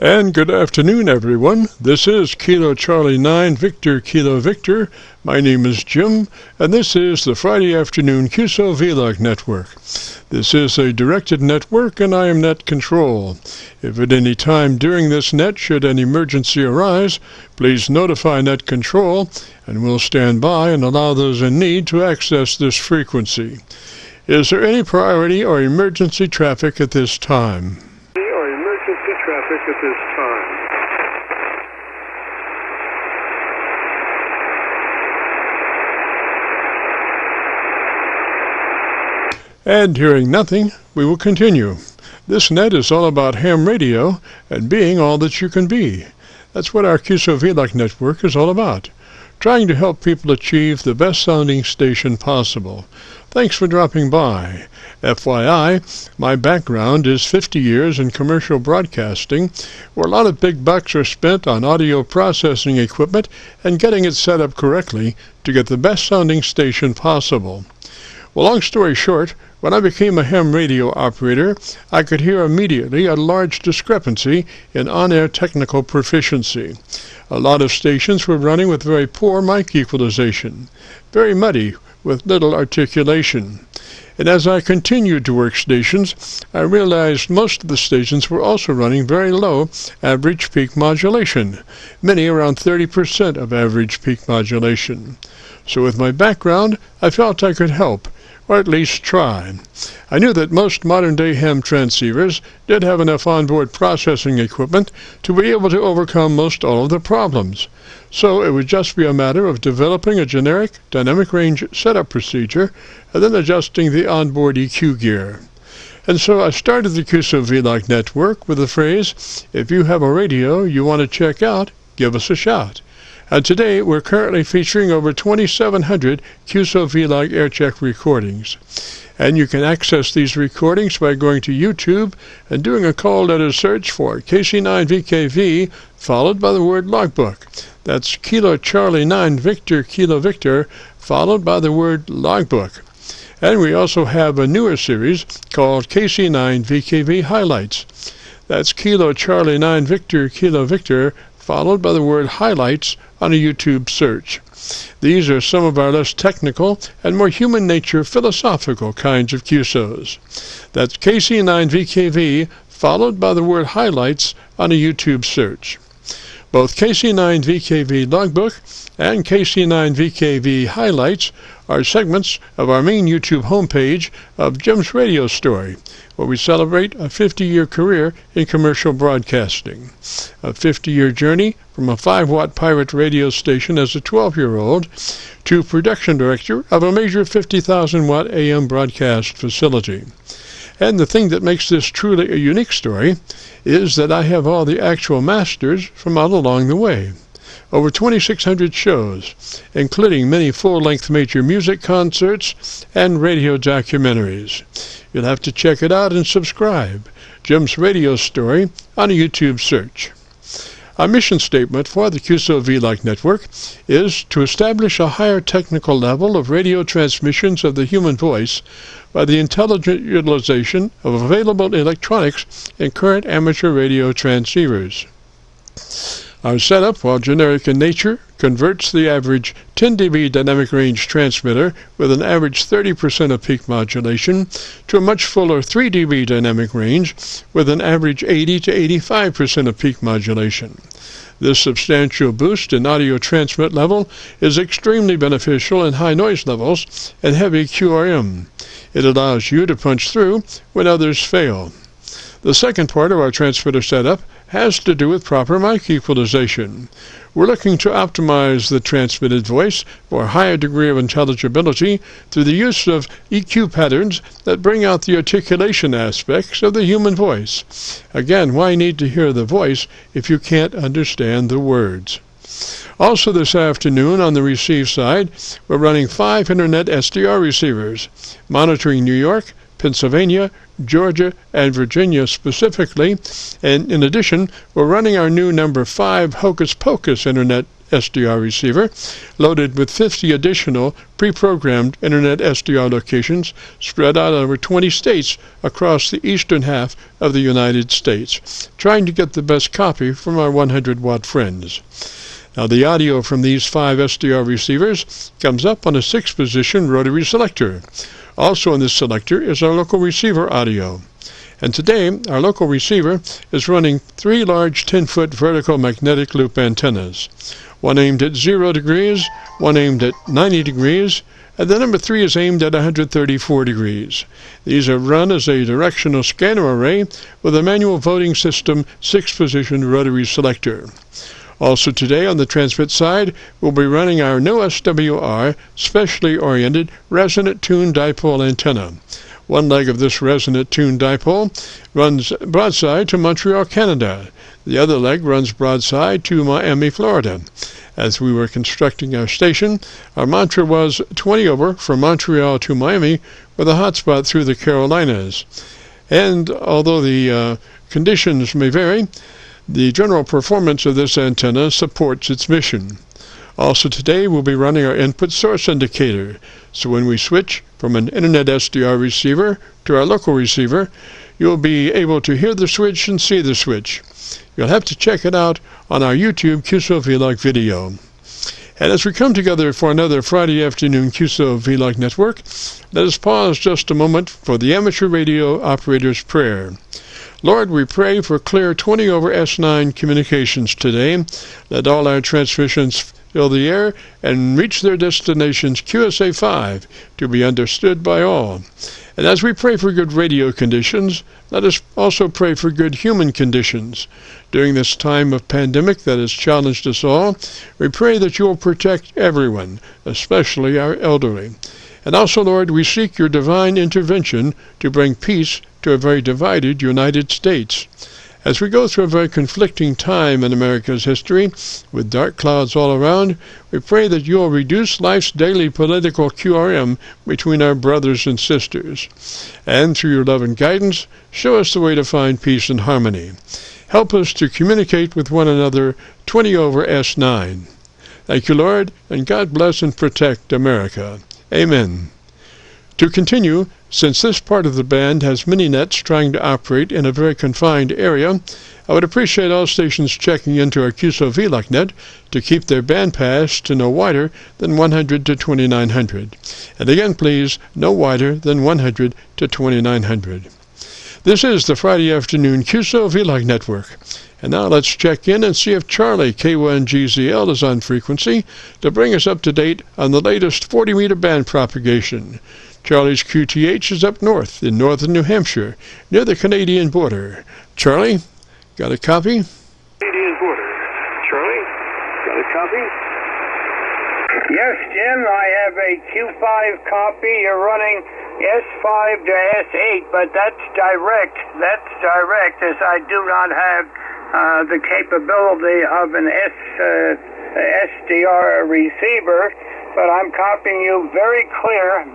And good afternoon, everyone. This is Kilo Charlie 9 Victor Kilo Victor. My name is Jim, and this is the Friday afternoon Qso-Vlog network. This is a directed network, and I am net control. If at any time during this net should an emergency arise, please notify net control, and we'll stand by and allow those in need to access this frequency. Is there any priority or emergency traffic at this time? And hearing nothing, we will continue. This net is all about ham radio and being all that you can be. That's what our Qso-Vlog network is all about, trying to help people achieve the best sounding station possible. Thanks for dropping by. FYI, my background is 50 years in commercial broadcasting, where a lot of big bucks are spent on audio processing equipment and getting it set up correctly to get the best sounding station possible. Well, long story short, when I became a ham radio operator, I could hear immediately a large discrepancy in on-air technical proficiency. A lot of stations were running with very poor mic equalization, very muddy, with little articulation. And as I continued to work stations, I realized most of the stations were also running very low average peak modulation, many around 30% of average peak modulation. So with my background, I felt I could help, or at least try. I knew that most modern-day ham transceivers did have enough onboard processing equipment to be able to overcome most all of the problems. So it would just be a matter of developing a generic dynamic range setup procedure and then adjusting the onboard EQ gear. And so I started the Qso-Vlog network with the phrase, if you have a radio you want to check out, give us a shout. And today we're currently featuring over 2,700 Qso-Vlog Aircheck recordings. And you can access these recordings by going to YouTube and doing a call letter search for KC9VKV followed by the word logbook. That's Kilo Charlie 9 Victor Kilo Victor followed by the word logbook. And we also have a newer series called KC9VKV Highlights. That's Kilo Charlie 9 Victor Kilo Victor followed by the word highlights on a YouTube search. These are some of our less technical and more human nature philosophical kinds of QSOs. That's KC9VKV followed by the word highlights on a YouTube search. Both KC9VKV Logbook and KC9VKV Highlights are segments of our main YouTube homepage of Jim's Radio Story, where we celebrate a 50-year career in commercial broadcasting. A 50-year journey from a 5-watt pirate radio station as a 12-year-old to production director of a major 50,000-watt AM broadcast facility. And the thing that makes this truly a unique story is that I have all the actual masters from all along the way. Over 2,600 shows, including many full-length major music concerts and radio documentaries. You'll have to check it out and subscribe. Jim's Radio Story on a YouTube search. Our mission statement for the Qso-Vlog network is to establish a higher technical level of radio transmissions of the human voice by the intelligent utilization of available electronics in current amateur radio transceivers. Our setup, while generic in nature, converts the average 10 dB dynamic range transmitter with an average 30% of peak modulation to a much fuller 3 dB dynamic range with an average 80 to 85% of peak modulation. This substantial boost in audio transmit level is extremely beneficial in high noise levels and heavy QRM. It allows you to punch through when others fail. The second part of our transmitter setup has to do with proper mic equalization. We're looking to optimize the transmitted voice for a higher degree of intelligibility through the use of EQ patterns that bring out the articulation aspects of the human voice. Again, why need to hear the voice if you can't understand the words? Also this afternoon on the receive side, we're running 5 Internet SDR receivers, monitoring New York, Pennsylvania, Georgia, and Virginia specifically, and in addition, we're running our new number 5 Hocus Pocus Internet SDR receiver, loaded with 50 additional pre-programmed Internet SDR locations spread out over 20 states across the eastern half of the United States, trying to get the best copy from our 100-watt friends. Now, the audio from these 5 SDR receivers comes up on a 6-position rotary selector. Also in this selector is our local receiver audio. And today, our local receiver is running 3 large 10-foot vertical magnetic loop antennas, one aimed at 0 degrees, one aimed at 90 degrees, and the number 3 is aimed at 134 degrees. These are run as a directional scanner array with a manual voting system 6-position rotary selector. Also today on the transmit side, we'll be running our new SWR, specially oriented resonant tuned dipole antenna. One leg of this resonant tuned dipole runs broadside to Montreal, Canada. The other leg runs broadside to Miami, Florida. As we were constructing our station, our mantra was 20 over from Montreal to Miami with a hotspot through the Carolinas. And although the conditions may vary, the general performance of this antenna supports its mission. Also today we'll be running our input source indicator, so when we switch from an Internet SDR receiver to our local receiver, you'll be able to hear the switch and see the switch. You'll have to check it out on our YouTube Qso-Vlog video. And as we come together for another Friday afternoon Qso-Vlog network, let us pause just a moment for the amateur radio operator's prayer. Lord, we pray for clear 20 over S9 communications today. Let all our transmissions fill the air and reach their destinations QSA5 to be understood by all. And as we pray for good radio conditions, let us also pray for good human conditions. During this time of pandemic that has challenged us all, we pray that you will protect everyone, especially our elderly. And also, Lord, we seek your divine intervention to bring peace to a very divided United States. As we go through a very conflicting time in America's history, with dark clouds all around, we pray that you will reduce life's daily political QRM between our brothers and sisters. And through your love and guidance, show us the way to find peace and harmony. Help us to communicate with one another 20 over S9. Thank you, Lord, and God bless and protect America. Amen. To continue, since this part of the band has mini-nets trying to operate in a very confined area, I would appreciate all stations checking into our Qso-Vlog net to keep their bandpass to no wider than 100 to 2900. And again, please, no wider than 100 to 2900. This is the Friday afternoon Qso-Vlog network. And now let's check in and see if Charlie K1GZL is on frequency to bring us up to date on the latest 40-meter band propagation. Charlie's QTH is up north in northern New Hampshire, near the Canadian border. Charlie, got a copy? Canadian border. Charlie, got a copy? Yes, Jim, I have a Q5 copy. You're running S5 to S8, but that's direct. That's direct, as I do not have the capability of an SDR receiver. But I'm copying you very clear,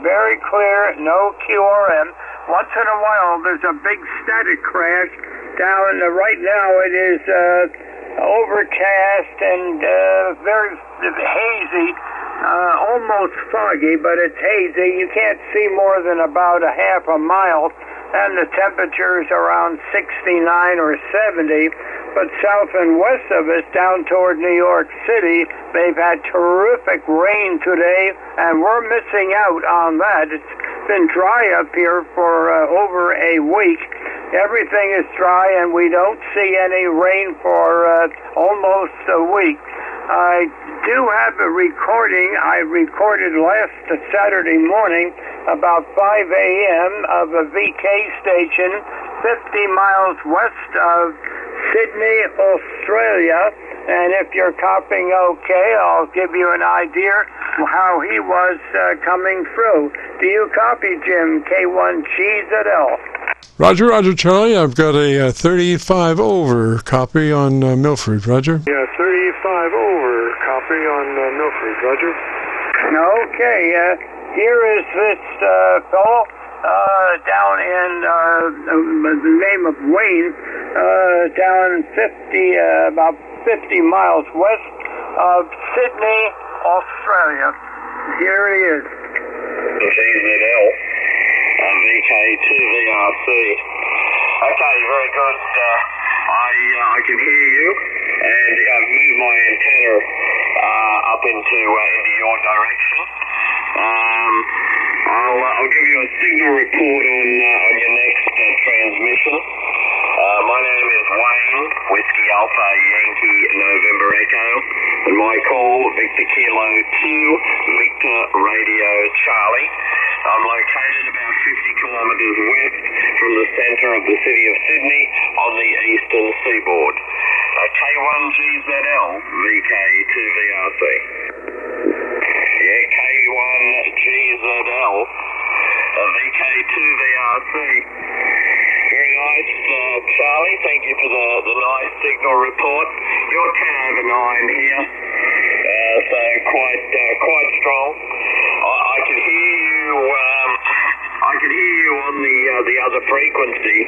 no QRM. Once in a while, there's a big static crash down. Right now, it is overcast and very hazy, almost foggy, but it's hazy. You can't see more than about a half a mile, and the temperature's around 69 or 70. But south and west of us, down toward New York City, they've had terrific rain today, and we're missing out on that. It's been dry up here for over a week. Everything is dry, and we don't see any rain for almost a week. I do have a recording I recorded last Saturday morning about 5 a.m. of a VK station 50 miles west of Sydney, Australia, and if you're copying okay, I'll give you an idea how he was coming through. Do you copy, Jim? K1GZL. Roger, Roger, Charlie. I've got a 35 over copy on Milford. Roger. Yeah, 35 over copy on Milford. Roger. Okay, here is this fellow down in the name of Wayne, down 50, about 50 miles west of Sydney, Australia. Here he is. GZL, VK2VRC. Okay, very good. I can hear you, and I've moved my antenna up into your direction. I'll give you a signal report on your next transmission. My name is Wayne, Whiskey Alpha Yankee November Echo, and my call, Victor Kilo 2, Victor Radio Charlie. I'm located about 50 kilometres west from the centre of the city of Sydney on the eastern seaboard. K1GZL, VK2VRC. Yeah, K1GZL, VK2VRC. Very nice, Charlie. Thank you for the nice signal report. You're 10 over 9 here, so quite strong. I could hear you. I could hear you on the other frequency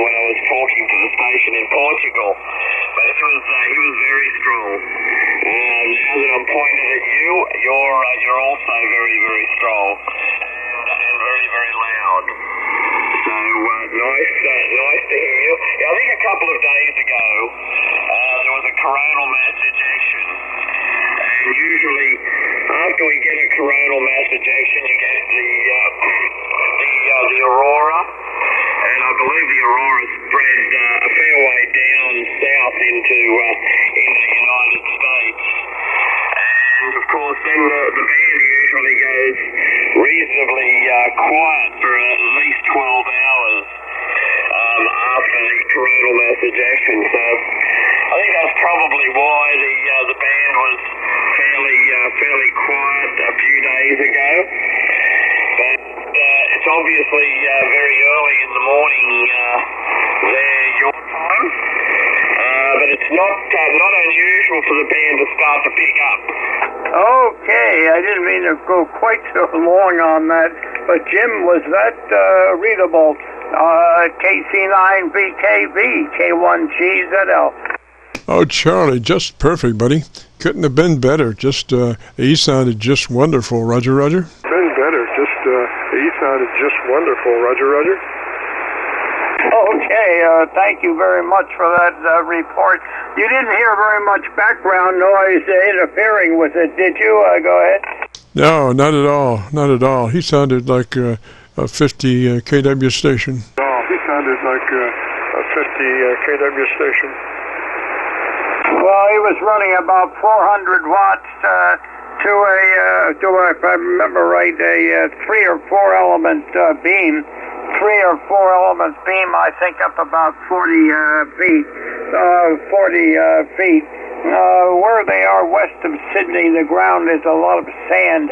when I was talking to the station in Portugal, but he was very strong. Now that I'm pointed at you, you're also very, very strong and very, very loud. So nice to hear you. Yeah, I think a couple of days ago there was a coronal mass ejection, and usually after we get a coronal mass ejection, you get the aurora, and I believe the aurora spread a fair way down south into the United States, and of course then the band usually goes reasonably quiet for at least 12 hours after the coronal mass ejection. So I think that's probably why the band was fairly quiet a few days ago. But it's obviously very early in the morning there your time. But it's not unusual for the band to start to pick up. Okay, I didn't mean to go quite so long on that, but Jim, was that readable? KC9VKV, K1GZL. Oh, Charlie, just perfect, buddy. Couldn't have been better. He sounded just wonderful. Roger, Roger. Been better. He sounded just wonderful. Roger, Roger. Okay, thank you very much for that report. You didn't hear very much background noise interfering with it, did you? Go ahead. No, not at all. Not at all. He sounded like a 50 kW station. Oh, he sounded like a 50 kW station. Well, he was running about 400 watts to if I remember right, a 3 or 4 element beam. 3 or 4 elements beam, I think up about 40 feet. Where they are west of Sydney, the ground is a lot of sand.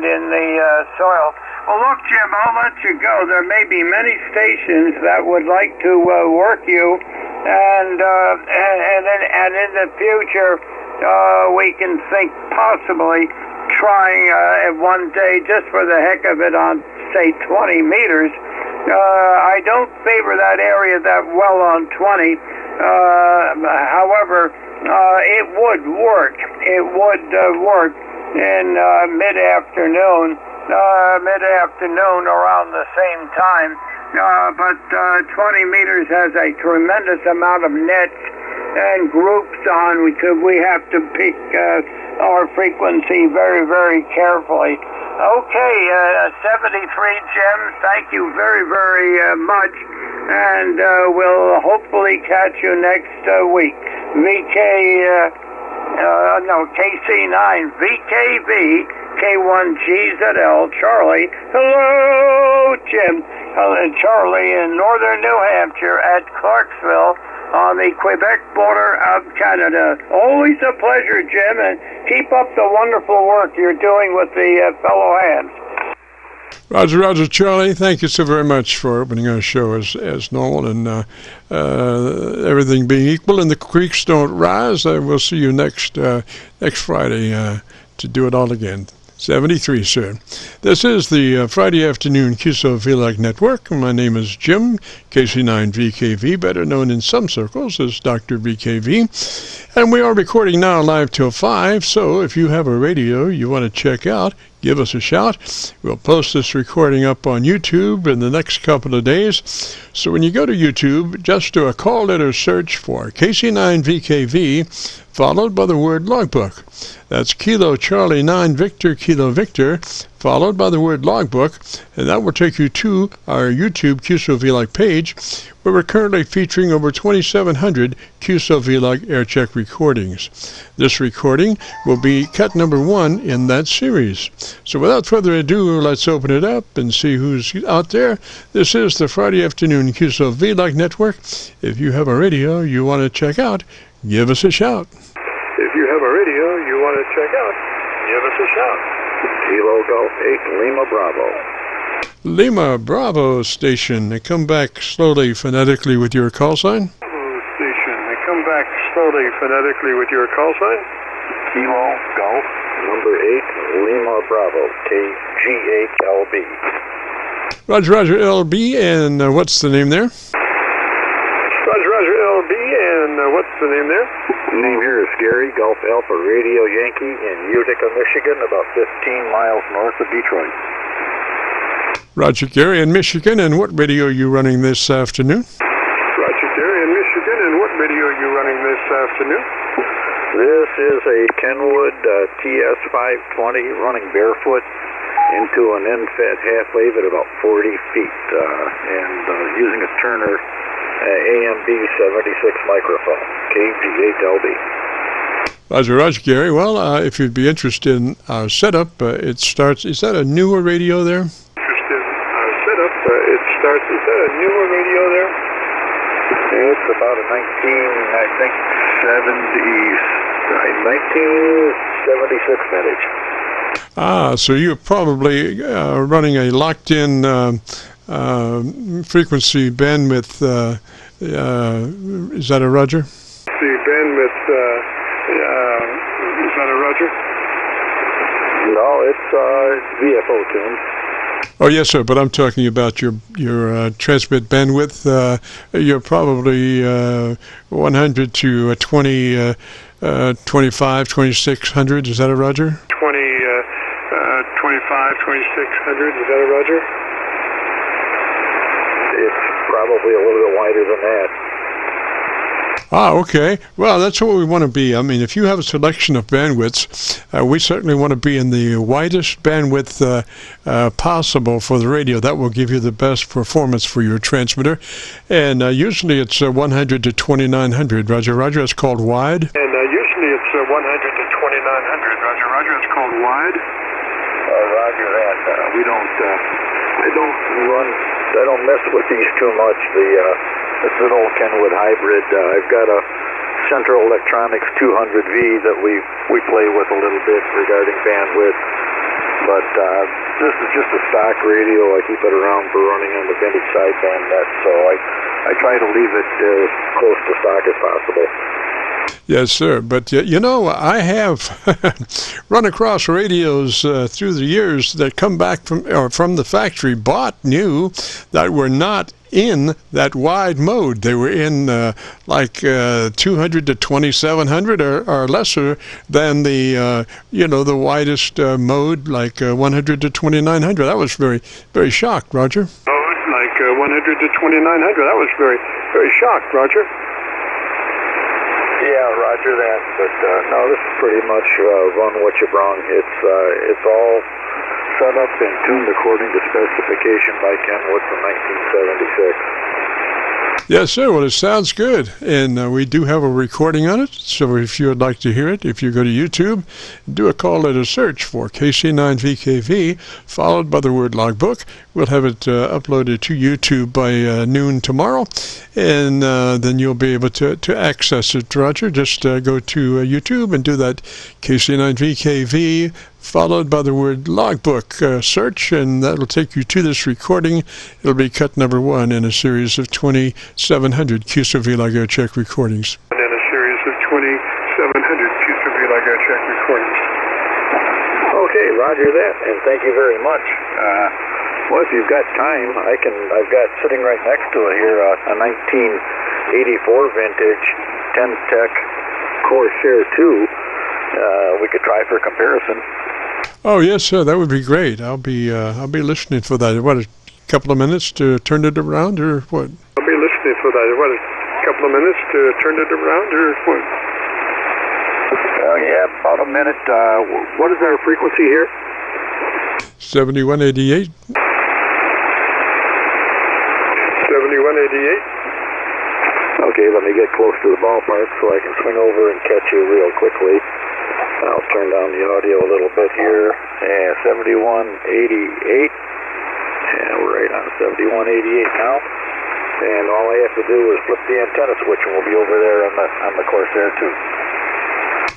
In the soil. Well, look, Jim, I'll let you go. There may be many stations that would like to work you, and in the future, we can think possibly trying one day just for the heck of it on, say, 20 meters. I don't favor that area that well on 20. However, it would work. It would work in mid-afternoon around the same time. But 20 meters has a tremendous amount of nets and groups on. We have to pick our frequency very, very carefully. Okay, 73 Jim, thank you very, very much, and we'll hopefully catch you next week. KC9VKV, K1GZL, Charlie. Hello, Jim. Charlie in northern New Hampshire at Clarksville on the Quebec border of Canada. Always a pleasure, Jim, and keep up the wonderful work you're doing with the fellow hands. Roger, Roger, Charlie. Thank you so very much for opening our show as normal, and everything being equal and the creeks don't rise. We'll see you next Friday to do it all again. 73, sir. This is the Friday afternoon Qso-Vlog network. My name is Jim, KC9VKV, better known in some circles as Dr. VKV. And we are recording now live till 5, so if you have a radio you want to check out, give us a shout. We'll post this recording up on YouTube in the next couple of days. So when you go to YouTube, just do a call letter search for KC9VKV, followed by the word logbook. That's Kilo Charlie 9 Victor Kilo Victor, followed by the word logbook, and that will take you to our YouTube Qso-Vlog page, where we're currently featuring over 2,700 Qso-Vlog Aircheck recordings. This recording will be cut number 1 in that series. So without further ado, let's open it up and see who's out there. This is the Friday afternoon Qso-Vlog network. If you have a radio you want to check out, give us a shout. If you have a radio you want to check out, give us a shout. Kilo Golf 8 Lima Bravo. Lima Bravo station. Come back slowly phonetically with your call sign. Station. Come back slowly phonetically with your call sign. Kilo Golf number 8 Lima Bravo. KG8LB. Roger, LB, and what's the name there? Roger, LB, and what's the name there? Name here is Gary, Golf Alpha Radio Yankee in Utica, Michigan, about 15 miles north of Detroit. Roger, Gary in Michigan, and what radio are you running this afternoon? Roger, Gary in Michigan, and what radio are you running this afternoon? This is a Kenwood TS520 running barefoot into an end-fed half-wave at about 40 feet and using a Turner AMB 76 microphone, KG8LB. Roger, Gary. Well, if you'd be interested in our setup, it starts, is that a newer radio there? Interested in our setup, it starts, is that a newer radio there? It's about a 1976 vintage. So you're probably running a locked-in frequency bandwidth. Is that a Roger? The bandwidth, is that a Roger? No, it's VFO tuned. Oh, yes, sir, but I'm talking about your transmit bandwidth. You're probably 100 to 20, 25, 2600. Is that a Roger? 25, 2600. Is that a Roger? It's probably a little bit wider than that. Okay. Well, that's what we want to be. I mean, if you have a selection of bandwidths, we certainly want to be in the widest bandwidth possible for the radio. That will give you the best performance for your transmitter. And usually it's 100 to 2900. Roger, that's called wide. And usually it's 100 to 2900. Roger, it's called wide. Roger that. I don't mess with these too much. It's an old Kenwood hybrid. I've got a Central Electronics 200V that we play with a little bit regarding bandwidth. But this is just a stock radio. I keep it around for running on the vintage sideband net, so I try to leave it as close to stock as possible. Yes, sir. But, you know, I have run across radios through the years that come back from the factory, bought new, that were not in that wide mode. They were in 200 to 2700 or lesser than the, the widest mode, like 100 to 2900. I was very, very shocked, Roger. Mode, like 100 to 2900. I was very, very shocked, Roger. Yeah, Roger that. But no, this is pretty much run what you brung. It's all set up and tuned according to specification by Kenwood from 1976. Yes, sir. Well, it sounds good. And we do have a recording on it. So if you would like to hear it, if you go to YouTube, do a call letter search for KC9VKV, followed by the word logbook. We'll have it uploaded to YouTube by noon tomorrow. And then you'll be able to access it, Roger. Just go to YouTube and do that KC9VKV, followed by the word logbook search, and that'll take you to this recording. It'll be cut number 1 in a series of 2,700 Qso-Vlog Aircheck recordings. And in a series of 2,700 Qso-Vlog Aircheck recordings. Okay, Roger that, and thank you very much. Well, if you've got time, I've got sitting right next to it here a 1984 vintage 10-Tech Corsair 2. We could try for comparison. Oh yes, sir. That would be great. I'll be listening for that. What, a couple of minutes to turn it around, or what? I'll be listening for that. What, a couple of minutes to turn it around, or what? Yeah, about a minute. What is our frequency here? 7188. 7188. Okay, let me get close to the ballpark so I can swing over and catch you real quickly. I'll turn down the audio a little bit here. Yeah, 7188. Yeah, we're right on 7188 now. And all I have to do is flip the antenna switch and we'll be over there on the Corsair 2.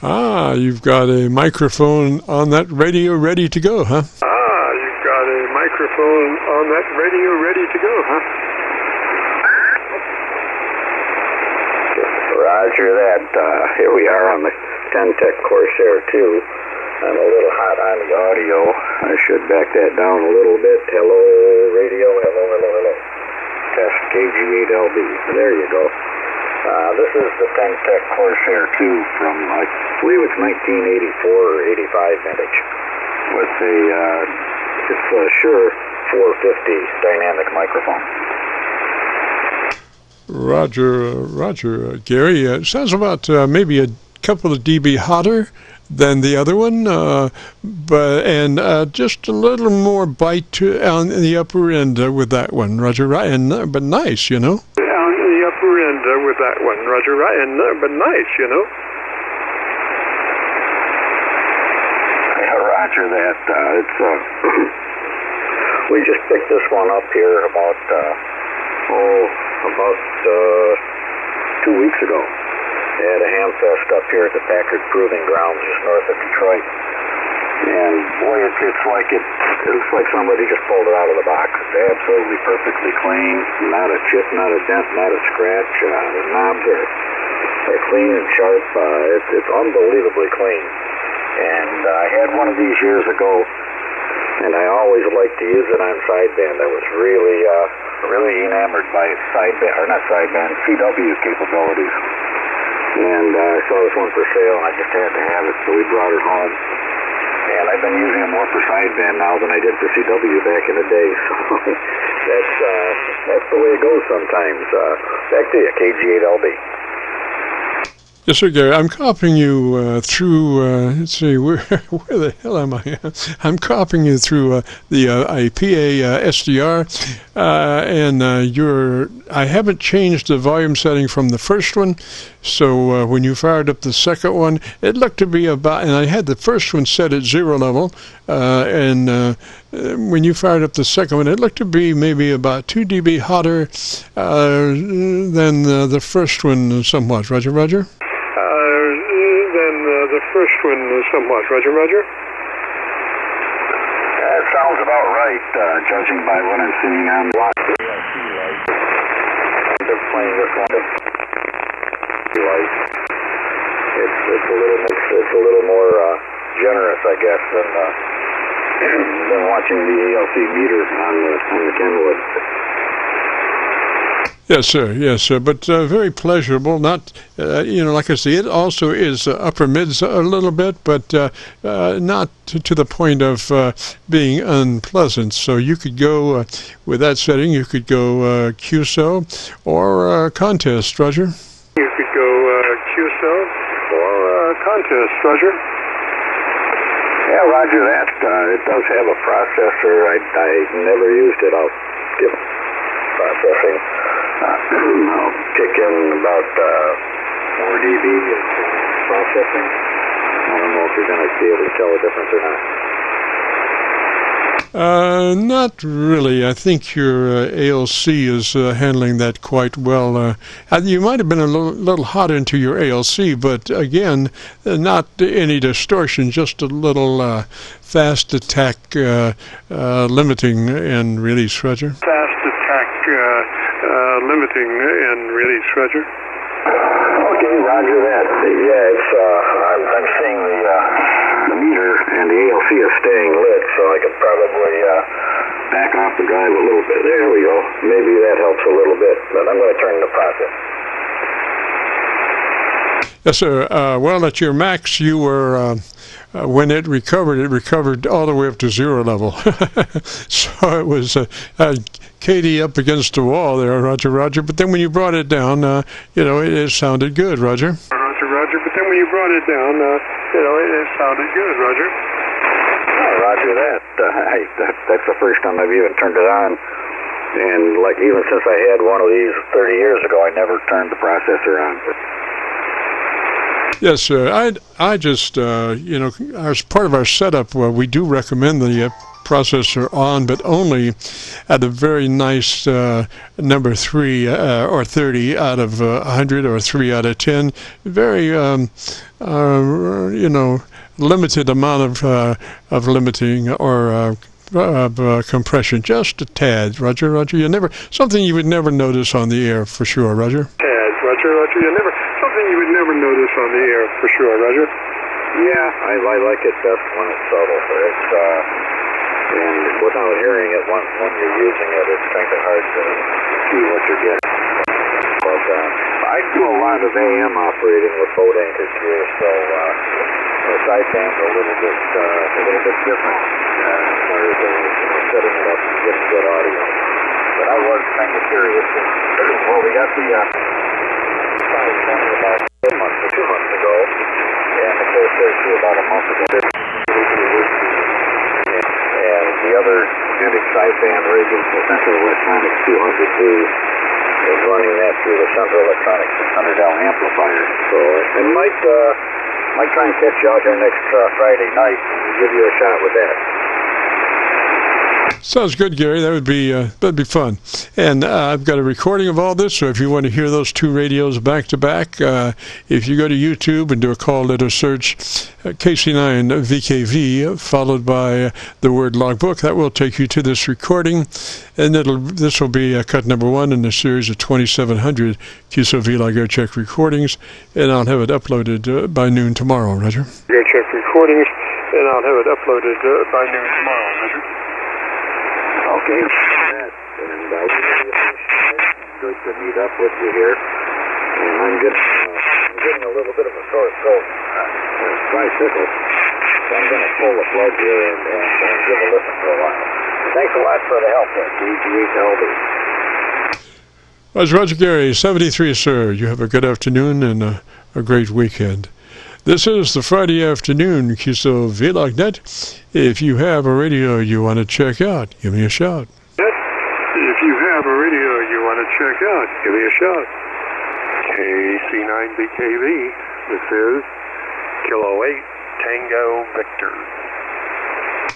Ah, you've got a microphone on that radio ready to go, huh? Ah, you've got a microphone on that radio ready to go, huh? Roger that. Here we are on the 10-Tech Corsair 2. I'm a little hot on the audio. I should back that down a little bit. Hello, radio. Hello, hello, hello. Test KG8LB. There you go. This is the 10-Tech Corsair 2 from, I believe it's 1984 or 85 vintage, with it's a Shure 450 dynamic microphone. Roger, Gary. It sounds about maybe a couple of dB hotter than the other one, but just a little more bite on the upper end with that one, Roger. Right, but nice, you know. The upper end with that one, Roger, right, and but nice, you know. Yeah, Roger that. It's we just picked this one up here about 2 weeks ago. They had a ham fest up here at the Packard Proving Grounds just north of Detroit. And boy, it looks like somebody just pulled it out of the box. It's absolutely perfectly clean. Not a chip, not a dent, not a scratch. The knobs are clean and sharp. It's unbelievably clean. And I had one of these years ago, and I always liked to use it on sideband. I was really enamored by its CW capabilities. And I saw this one for sale, and I just had to have it, so we brought it home. And I've been using it more for sideband now than I did for CW back in the day, so that's the way it goes sometimes. Back to you, KG8LB. Yes, sir, Gary. I'm copying you through, let's see, where the hell am I? I'm copying you through the PA SDR, and I haven't changed the volume setting from the first one, so when you fired up the second one, it looked to be about, and I had the first one set at 0 level, and when you fired up the second one, it looked to be maybe about 2 dB hotter than the first one somewhat. Roger? The first one somewhat, Roger. That sounds about right, judging by what I'm seeing on the live. They're playing this one. It's a little more generous, I guess, than watching the ALC meter on the Kenwood. Yes, sir. But very pleasurable. Not, like I say, it also is upper mids a little bit, but not to the point of being unpleasant. So you could go with that setting. You could go QSO or contest, Roger. You could go QSO or contest, Roger. Yeah, Roger that. It does have a processor. I never used it. I'll give processing. I'll kick in about 4 dB in processing. I don't know if you're going to be able to tell the difference or not. Not really. I think your ALC is handling that quite well. You might have been a little hot into your ALC, but again, not any distortion, just a little fast attack limiting and release, Roger. Fast attack limiting and release, Roger. Okay, Roger that. Yeah, it's I'm seeing the meter, and the ALC is staying lit, so I could probably back off the drive a little bit. There we go. Maybe that helps a little bit, but I'm going to turn the process. Yes, sir. Well, at your max, you were, when it recovered all the way up to zero level. So it was Katie up against the wall there, Roger. But then when you brought it down, it sounded good, Roger. Roger. But then when you brought it down, it sounded good, Roger. Oh, Roger that. That's the first time I've even turned it on. And like even since I had one of these 30 years ago, I never turned the processor on. Yes, sir. I just, as part of our setup, we do recommend the processor on, but only at a very nice number 3 or 30 out of 100 or 3 out of 10. Very, limited amount of limiting or compression, just a tad, Roger. Something you would never notice on the air for sure, Roger. Tad, Roger. Something you would never notice on the air for sure, Roger. Yeah, I like it best when it's subtle. And without hearing it, when you're using it, it's kind of hard to see what you're getting. But I do a lot of AM operating with boat anchors here, so the sideband's a little bit different as far as setting it up and getting good audio. But I was kind of curious. Well, we got the about 2 months ago, and of course there's about a month ago. And the other vintage sideband rig is the Central Electronics 200V, is running that through the Central Electronics 600L amplifier. So I might try and catch you out here next Friday night and give you a shot with that. Sounds good, Gary. That'd be fun. And I've got a recording of all this, so if you want to hear those two radios back to back, if you go to YouTube and do a call letter search, KC9VKV, followed by the word logbook, that will take you to this recording, and this will be cut number 1 in a series of 2,700 Qso-Vlog Aircheck recordings, and I'll have it uploaded by noon tomorrow, Roger. Aircheck recordings, and I'll have it uploaded by noon tomorrow, Roger. Okay, and good to meet up with you here. And I'm getting a little bit of a sore throat, bicycle. So I'm going to pull the plug here and give a listen for a while. Thanks a lot for the help there, DG8LD. Roger Gary, 73, sir. You have a good afternoon and a great weekend. This is the Friday afternoon Qso-Vlog Net. If you have a radio you want to check out, give me a shout. If you have a radio you want to check out, give me a shout. KC9VKV, this is Kilo 8, Tango Victor.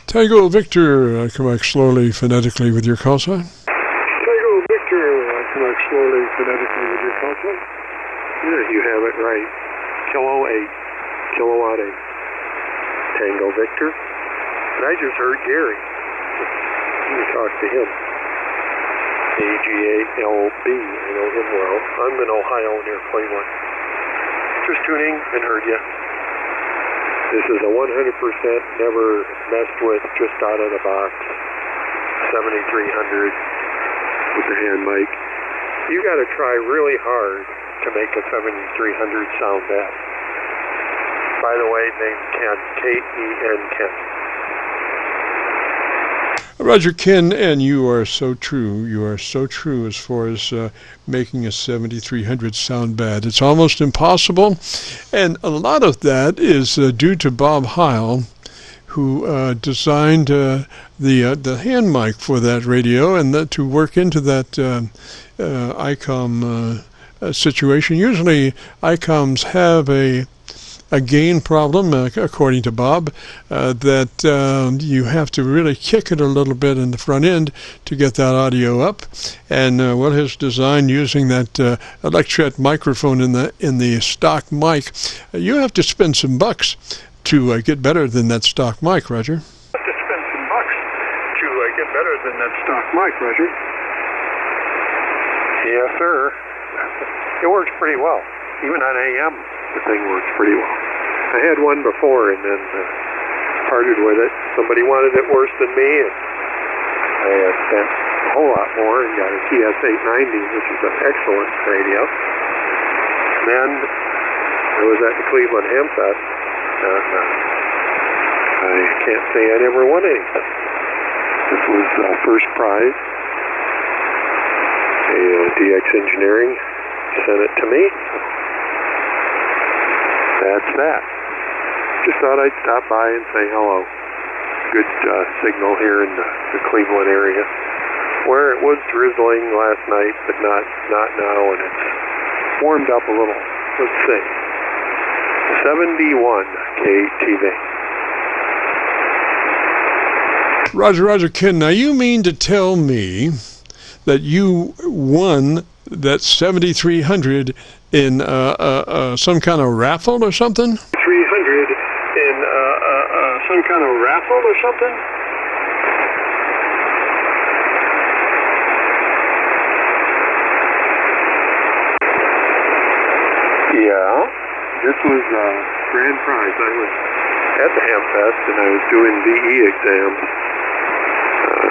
Tango Victor, come back slowly phonetically with your call sign. Tango Victor, come back slowly phonetically with your call sign. Yeah, you have it right. Kilo 8. Kilowatt 8. Tango Victor. And I just heard Gary. Let me talk to him. DG8LB. I know him well. I'm in Ohio near Cleveland. Just tuning and heard you. This is a 100% never messed with, just out of the box 7300 with the hand mic. You got to try really hard to make a 7300 sound bad. By the way, named Ken, K-E-N, Ken. Roger, Ken, and you are so true. You are so true as far as making a 7300 sound bad. It's almost impossible, and a lot of that is due to Bob Heil, who designed the hand mic for that radio, and to work into that ICOM situation. Usually, ICOMs have a gain problem, according to Bob, that you have to really kick it a little bit in the front end to get that audio up. And his design using that Electret microphone in the stock mic, you have to spend some bucks to get better than that stock mic, Roger. You have to spend some bucks to get better than that stock mic, Roger. Yes, sir. It works pretty well. Even on AM, the thing works pretty well. I had one before, and then parted with it. Somebody wanted it worse than me, and I spent a whole lot more and got a TS-890, which is an excellent radio. Then I was at the Cleveland Ham Fest, and I can't say I never won anything. This was first prize. DX Engineering sent it to me. That's that. Just thought I'd stop by and say hello. Good signal here in the Cleveland area, where it was drizzling last night, but not now, and it's warmed up a little. Let's see. 71 KTV. Roger, Ken, now you mean to tell me that you won that 7300 in some kind of raffle or something? 300 in some kind of raffle or something? Yeah, this was grand prize. I was at the Hamfest and I was doing VE exams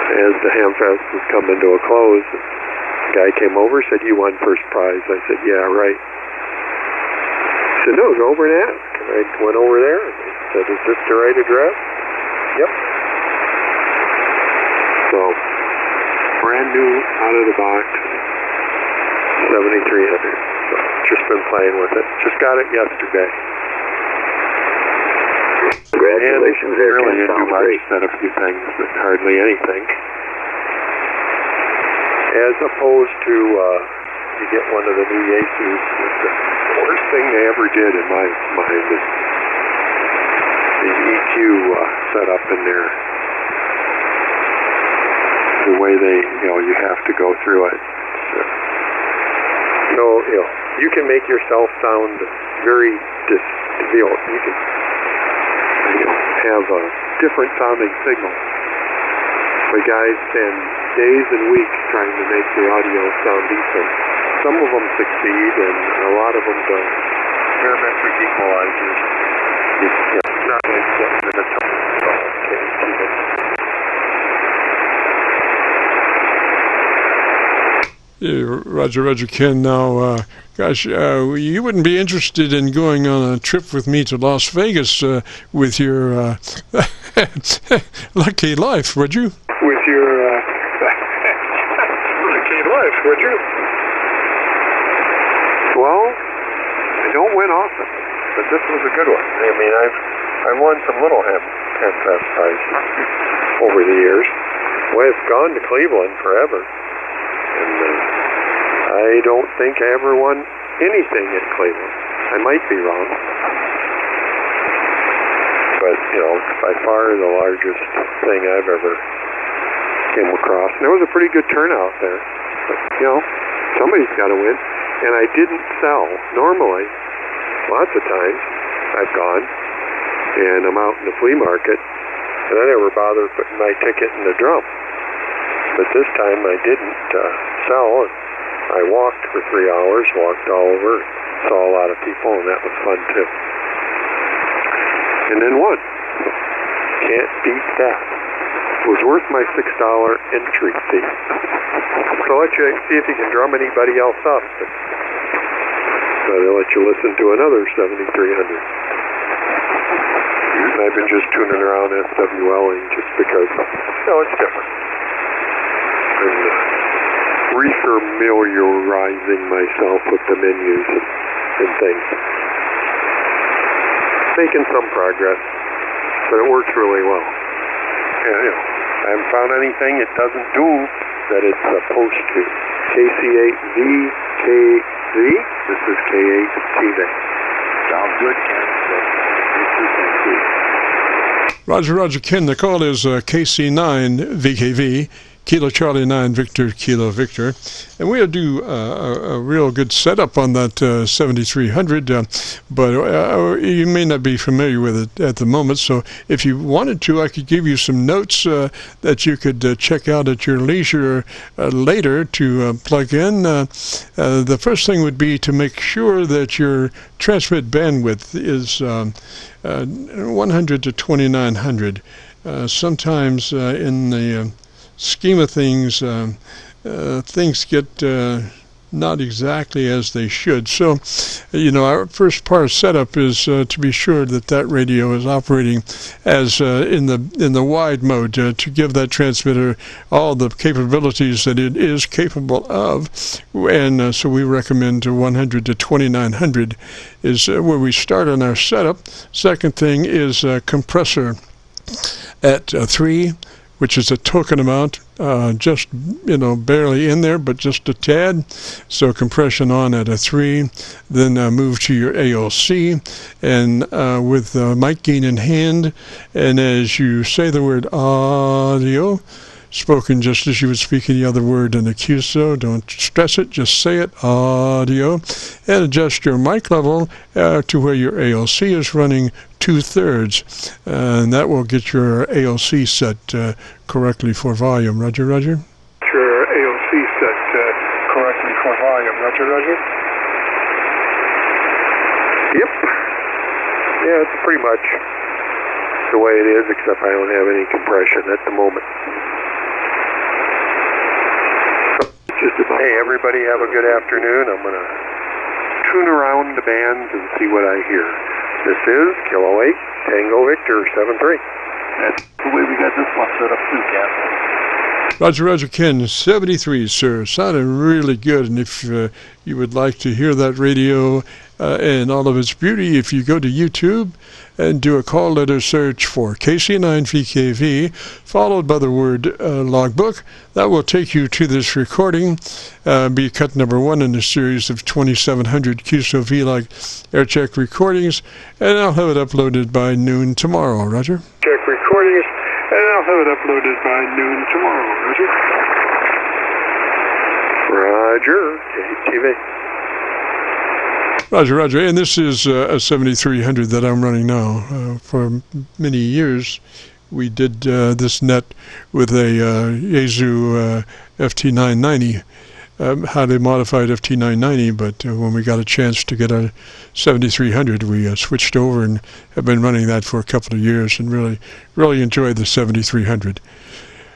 as the Hamfest was coming to a close. The guy came over, said, "You won first prize." I said, "Yeah, right." He said, "No, go over and ask." And I went over there and they said, "Is this the right address?" Yep. So, brand new, out of the box, 7300. So, just been playing with it. Just got it yesterday. Congratulations, and really didn't do much, said a few things, but hardly anything. As opposed to, you get one of the new Yaesus, the worst thing they ever did in my mind is the EQ setup in there. The way they, you have to go through it. So, you can make yourself sound very you can have a different sounding signal. The guys spend days and weeks trying to make the audio sound decent. Some of them succeed, and a lot of them don't. Parametric equalizers. Not like getting in a tone. Roger, Ken. Now, gosh, you wouldn't be interested in going on a trip with me to Las Vegas with your lucky life, would you? With your lucky life, would you? Well, I don't win often, but this was a good one. I mean, I've won some little Hamfest prizes over the years. Well, I've gone to Cleveland forever. And I don't think I ever won anything at Cleveland. I might be wrong. But, by far the largest thing I've ever came across. And there was a pretty good turnout there. But, somebody's got to win. And I didn't sell. Normally, lots of times, I've gone and I'm out in the flea market and I never bother putting my ticket in the drum. But this time I didn't sell, and I walked for 3 hours, walked all over, saw a lot of people, and that was fun too. And then won. Can't beat that. It was worth my $6 entry fee. So I'll let you see if you can drum anybody else up. So they'll let you listen to another 7300. And I've been just tuning around SWLing just because, it's different. And refamiliarizing myself with the menus and things. Making some progress, but it works really well. And, I haven't found anything it doesn't do that it's supposed to. KC9VKV. This is K8TV. Sounds good, Ken. Roger, Ken. The call is KC9VKV. Kilo Charlie 9 Victor Kilo Victor. And we'll do a real good setup on that 7300, but you may not be familiar with it at the moment. So if you wanted to, I could give you some notes that you could check out at your leisure later to plug in. The first thing would be to make sure that your transmit bandwidth is 100 to 2900. Sometimes in the scheme of things, things get not exactly as they should. So, our first part of setup is to be sure that that radio is operating as in the wide mode to give that transmitter all the capabilities that it is capable of. And so we recommend 100 to 2900 is where we start on our setup. Second thing is compressor at 3, which is a token amount, just barely in there, but just a tad. So compression on at a 3, then move to your ALC, and with mic gain in hand, and as you say the word audio, spoken just as you would speak any other word in the QSO, don't stress it, just say it, audio, and adjust your mic level to where your ALC is running 2/3, and that will get your ALC set correctly for volume. Roger, Roger? Sure, ALC set correctly for volume. Roger, Roger? Yep. Yeah, it's pretty much the way it is, except I don't have any compression at the moment. Hey, everybody, have a good afternoon. I'm going to tune around the bands and see what I hear. This is Kilo 8, Tango Victor 73. That's the way we got this one set up too, Captain. Roger, Roger, Ken, 73, sir. Sounded really good, and if you would like to hear that radio and all of its beauty, if you go to YouTube and do a call letter search for KC9VKV, followed by the word logbook, that will take you to this recording, be cut number 1 in a series of 2700 Qso-Vlog Aircheck recordings, and I'll have it uploaded by noon tomorrow. Roger? Check recordings, and I'll have it uploaded by noon tomorrow. Roger? Roger. KTV. Roger, Roger. And this is a 7300 that I'm running now. For many years, we did this net with a Yaesu FT990, highly modified FT990, but when we got a chance to get a 7300, we switched over and have been running that for a couple of years and really enjoyed the 7300.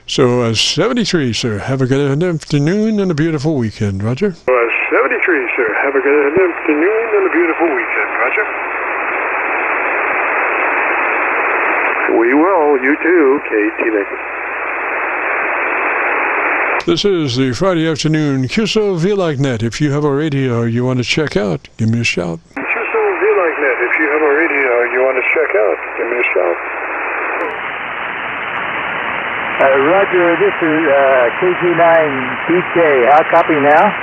So 73, sir. Have a good afternoon and a beautiful weekend. Roger. 73, sir. Have a good afternoon and a beautiful weekend. Roger. We will. You too, KTV. This is the Friday afternoon Qso-Vlog net. If you have a radio you want to check out, give me a shout. Qso-Vlog net. If you have a radio you want to check out, give me a shout. Roger, this is KC9VK. I'll copy now.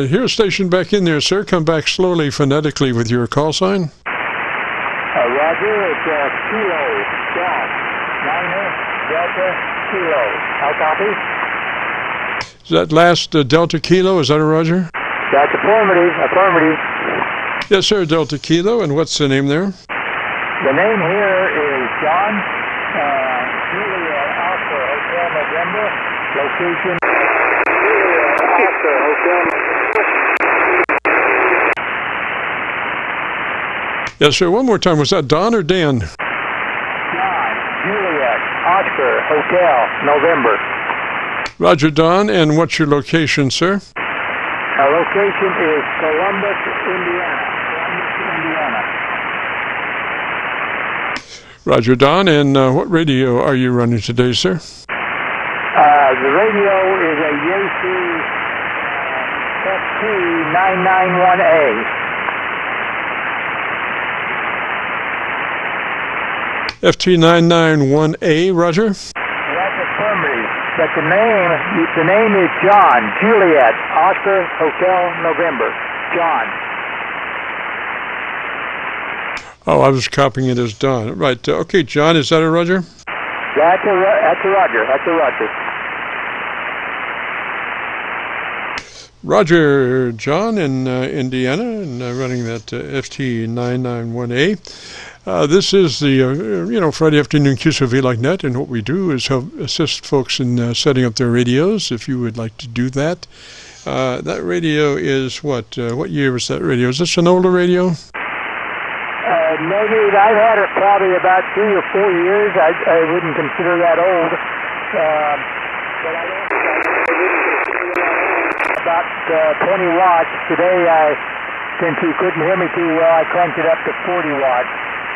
Here's station back in there, sir. Come back slowly, phonetically with your call sign. Roger, it's Kilo, John, 9 Delta Kilo. I'll copy. Is that last Delta Kilo? Is that a Roger? That's affirmative. Yes, sir, Delta Kilo. And what's the name there? The name here is John, Julia Alpha Hotel November, location Alpha Hotel. Yes, sir. One more time. Was that Don or Dan? John, Juliet, Oscar Hotel November. Roger, Don. And what's your location, sir? Our location is Columbus, Indiana. Roger, Don. And what radio are you running today, sir? The radio is a Yaesu FT991A. FT991A, Roger? That's affirmative. But the name is John, Juliet, Oscar, Hotel, November. John. Oh, I was copying it as Don. Right. Okay, John, is that a Roger? That's a Roger. Roger, John in Indiana, and running that FT991A. This is the, Friday afternoon Qso-Vlog net, and what we do is help assist folks in setting up their radios, if you would like to do that. That radio is what year was that radio? Is this an older radio? Maybe I've had it probably about 3 or 4 years. I wouldn't consider that old. But I wouldn't consider that old. About 20 watts. Today, since you couldn't hear me too well, I cranked it up to 40 watts.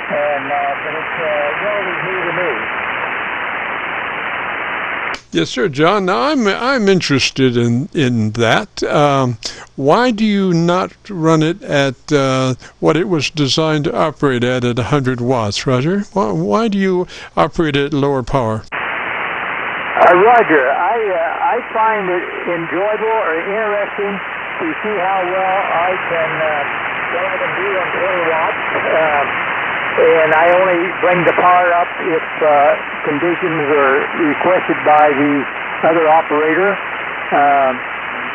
But it's relatively new to me. Yes, sir, John. Now, I'm interested in that. Why do you not run it at what it was designed to operate at 100 watts, Roger? Why do you operate at lower power? Roger, I find it enjoyable or interesting to see how well I can do on 20 watts. And I only bring the power up if conditions are requested by the other operator.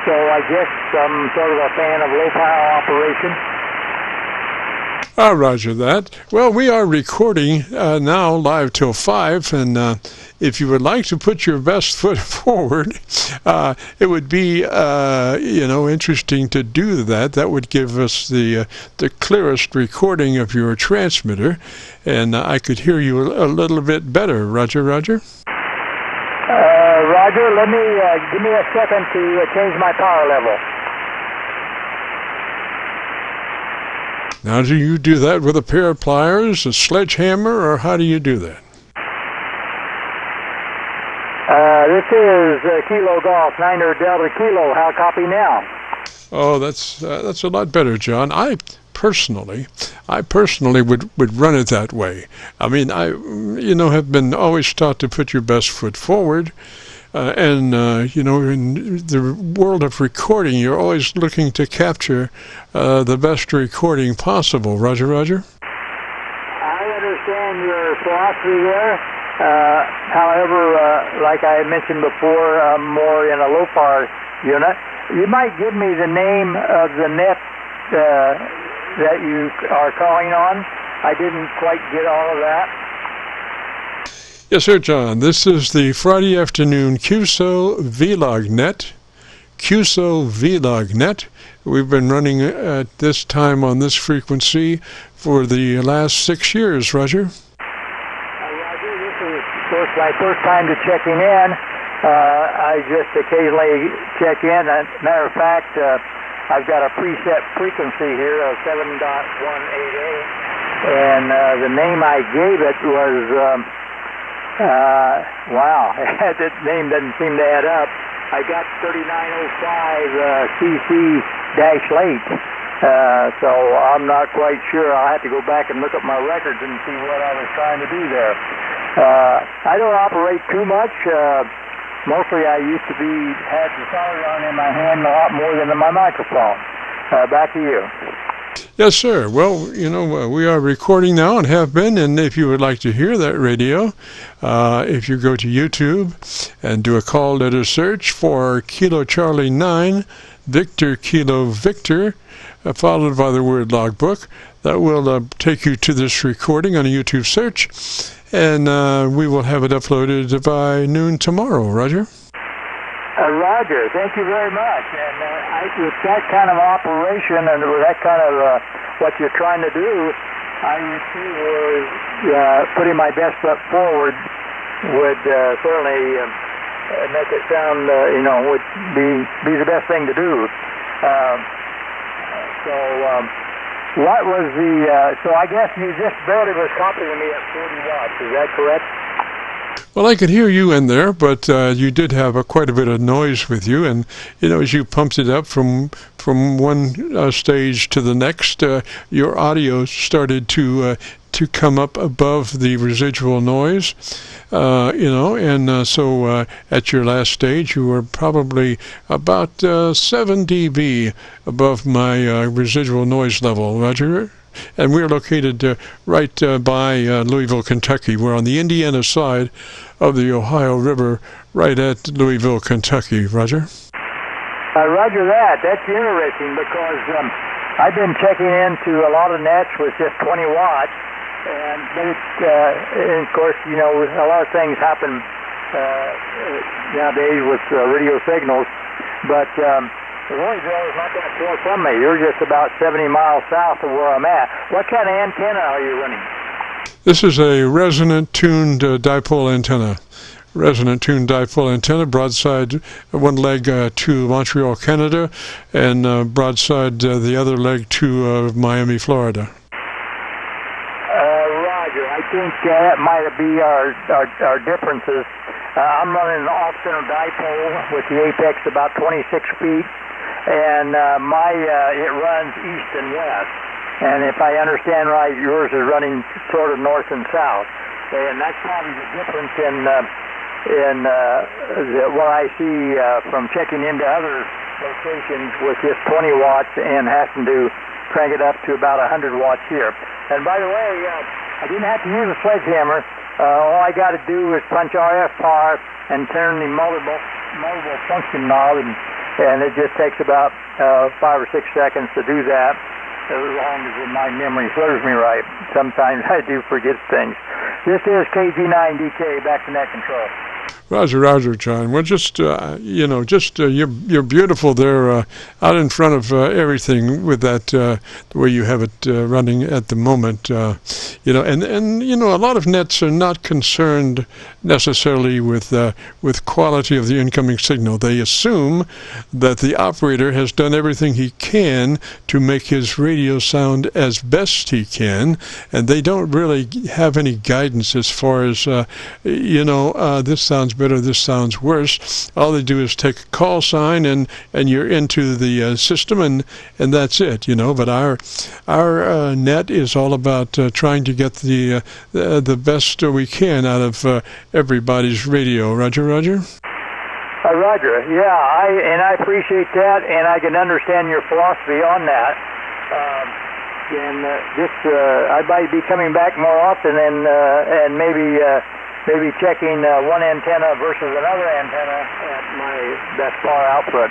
So I guess I'm sort of a fan of low power operation. Roger that. Well, we are recording now live till 5, and if you would like to put your best foot forward, it would be, interesting to do that. That would give us the clearest recording of your transmitter, and I could hear you a little bit better. Roger. Roger, give me a second to change my power level. Now, do you do that with a pair of pliers, a sledgehammer, or how do you do that? This is Kilo Golf, 9 Delta Kilo. How copy now? Oh, that's a lot better, John. I personally would run it that way. I mean, I have been always taught to put your best foot forward. In the world of recording, you're always looking to capture the best recording possible. Roger? I understand your philosophy there. However, like I mentioned before, I'm more in a low power unit. You might give me the name of the net that you are calling on. I didn't quite get all of that. Yes, sir, John. This is the Friday afternoon Qso-Vlog net. Qso-Vlog net. We've been running at this time on this frequency for the last 6 years, Roger. Roger, this is, of course, my first time to checking in. I just occasionally check in. As a matter of fact, I've got a preset frequency here of 7.188, and the name I gave it was... wow, that name doesn't seem to add up. I got 3905 CC-late, so I'm not quite sure. I'll have to go back and look at my records and see what I was trying to do there. I don't operate too much. Mostly I used to had the solder on in my hand a lot more than in my microphone. Back to you. Yes, sir. Well, we are recording now and have been, and if you would like to hear that radio, if you go to YouTube and do a call letter search for Kilo Charlie 9, Victor Kilo Victor, followed by the word logbook, that will take you to this recording on a YouTube search, and we will have it uploaded by noon tomorrow. Roger? Roger, thank you very much. And with that kind of operation and with that kind of what you're trying to do, I would see putting my best foot forward would certainly make it sound, would be the best thing to do. What was so I guess you just barely was copying me at 40 watts, is that correct? Well, I could hear you in there, but you did have quite a bit of noise with you, and as you pumped it up from one stage to the next, your audio started to come up above the residual noise, so at your last stage you were probably about 7 dB above my residual noise level, Roger. And we're located right by Louisville, Kentucky. We're on the Indiana side of the Ohio River, right at Louisville, Kentucky. Roger? Roger that. That's interesting because I've been checking into a lot of nets with just 20 watts, but and of course, you know, a lot of things happen nowadays with radio signals, but Louisville is not that far from me. You're just about 70 miles south of where I'm at. What kind of antenna are you running? This is a resonant-tuned dipole antenna. Resonant-tuned dipole antenna, broadside one leg to Montreal, Canada, and broadside the other leg to Miami, Florida. Roger. I think that might be our differences. I'm running an off-center dipole with the apex about 26 feet, and it runs east and west. And if I understand right, yours is running sort of north and south, and that's probably the difference in what I see from checking into other locations with just 20 watts and having to crank it up to about 100 watts here. And by the way, I didn't have to use a sledgehammer. All I got to do is punch RF power and turn the multiple function knob, and it just takes about 5 or 6 seconds to do that, as long as my memory serves me right. Sometimes I do forget things. This is KC9VKV, back to net control. Roger, John. Well, just you're beautiful there, out in front of everything with that the way you have it running at the moment. And a lot of nets are not concerned necessarily with quality of the incoming signal. They assume that the operator has done everything he can to make his radio sound as best he can, and they don't really have any guidance as far as this sounds better, this sounds worse. All they do is take a call sign and you're into the system, and that's it, But our net is all about trying to get the best we can out of everybody's radio. Roger. Roger, yeah, I appreciate that, and I can understand your philosophy on that. I might be coming back more often and maybe checking one antenna versus another antenna at my best far output.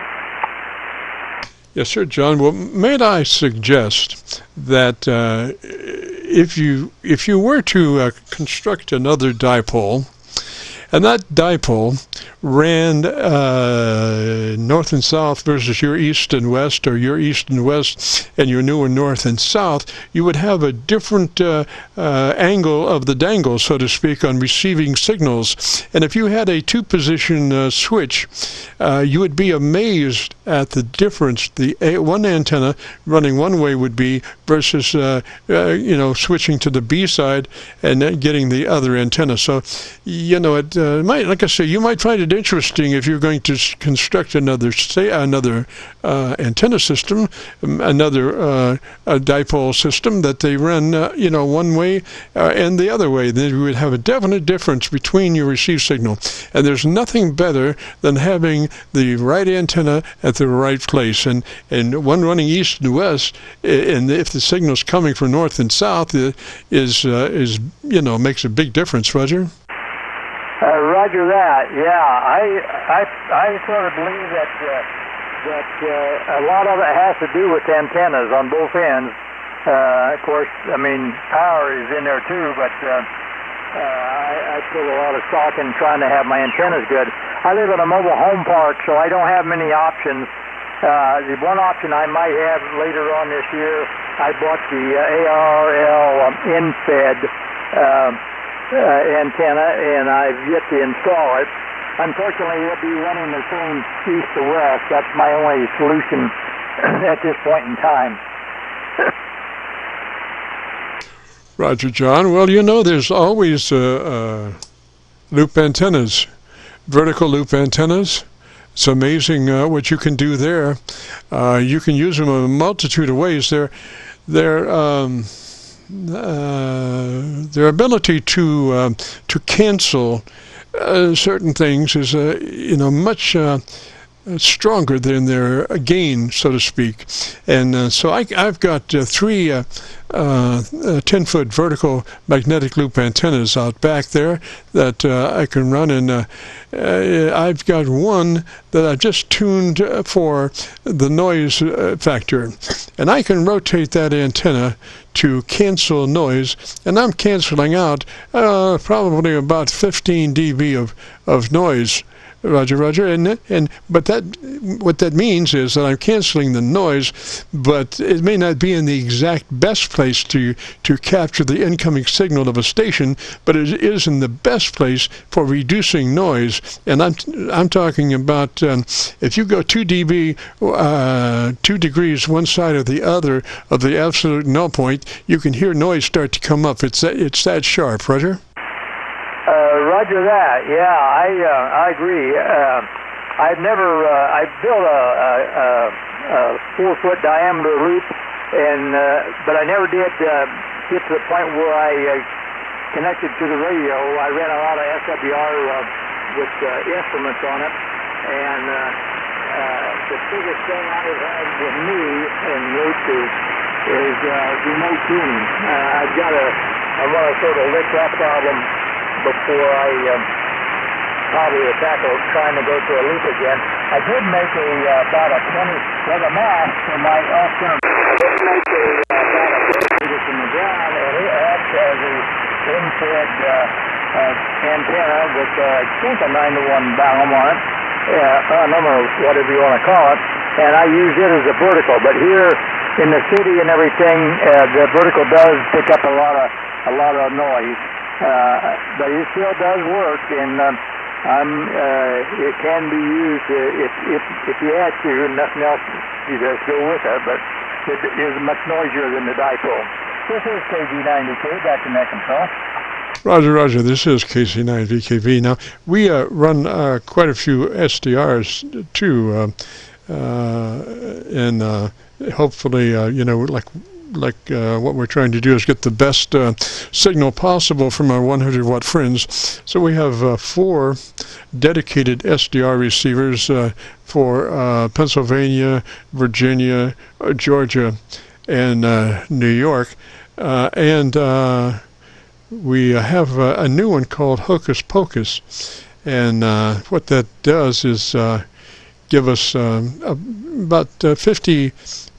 Yes, sir, John. Well, may I suggest that if you were to construct another dipole, and that dipole ran north and south versus your east and west, or your east and west and your newer north and south, you would have a different angle of the dangle, so to speak, on receiving signals. And if you had a two-position switch, you would be amazed at the difference the one antenna running one way would be versus switching to the B side and then getting the other antenna. So it might, like I say, you might find it interesting if you're going to construct another antenna system, another dipole system, that they run one way and the other way. Then you would have a definite difference between your received signal, and there's nothing better than having the right antenna at the right place, and one running east and west, and if the signal's coming from north and south, is makes a big difference. Roger. Roger that. Yeah, I sort of believe that a lot of it has to do with antennas on both ends. Of course, I mean, power is in there too, but I put a lot of stock in trying to have my antennas good. I live in a mobile home park, so I don't have many options. The one option I might have later on this year, I bought the ARL in-fed antenna, and I've yet to install it. Unfortunately, it'll be running the same east to west. That's my only solution at this point in time. Roger, John. Well, there's always loop antennas, vertical loop antennas. It's amazing what you can do there. You can use them in a multitude of ways. Their ability to cancel certain things is much stronger than their gain, so to speak. And so I've got three 10-foot vertical magnetic loop antennas out back there that I can run, and I've got one that I've just tuned for the noise factor, and I can rotate that antenna to cancel noise, and I'm canceling out probably about 15 dB of noise. Roger, but what that means is that I'm canceling the noise, but it may not be in the exact best place to capture the incoming signal of a station, but it is in the best place for reducing noise. And I'm talking about if you go 2 dB, 2 degrees one side or the other of the absolute null point, you can hear noise start to come up. It's that sharp, Roger. Roger that. Yeah, I agree. I built a 4-foot diameter loop, but I never did get to the point where I connected to the radio. I ran a lot of SWR with instruments on it, and the biggest thing I have had with me in loops is remote tuning. I want to sort of lick that problem before I probably tackle trying to go to a loop again. I did make about a 20 mast for my off-center. I did make about a 30 meters from the ground, and it acts as a infrared antenna with I think a 9-to-1 balun on it. I don't know, whatever you want to call it. And I use it as a vertical, but here in the city and everything, the vertical does pick up a lot of noise. But it still does work, and it can be used if you had to, and nothing else, you just go with it, but it is much noisier than the dipole. This is KC9VKV, back to net control. Roger, this is KC9VKV. Now, we run quite a few SDRs, too, and hopefully, like what we're trying to do is get the best signal possible from our 100-watt friends. So we have 4 dedicated SDR receivers for Pennsylvania, Virginia, Georgia, and New York. And we have a new one called Hocus Pocus. And what that does is give us about 50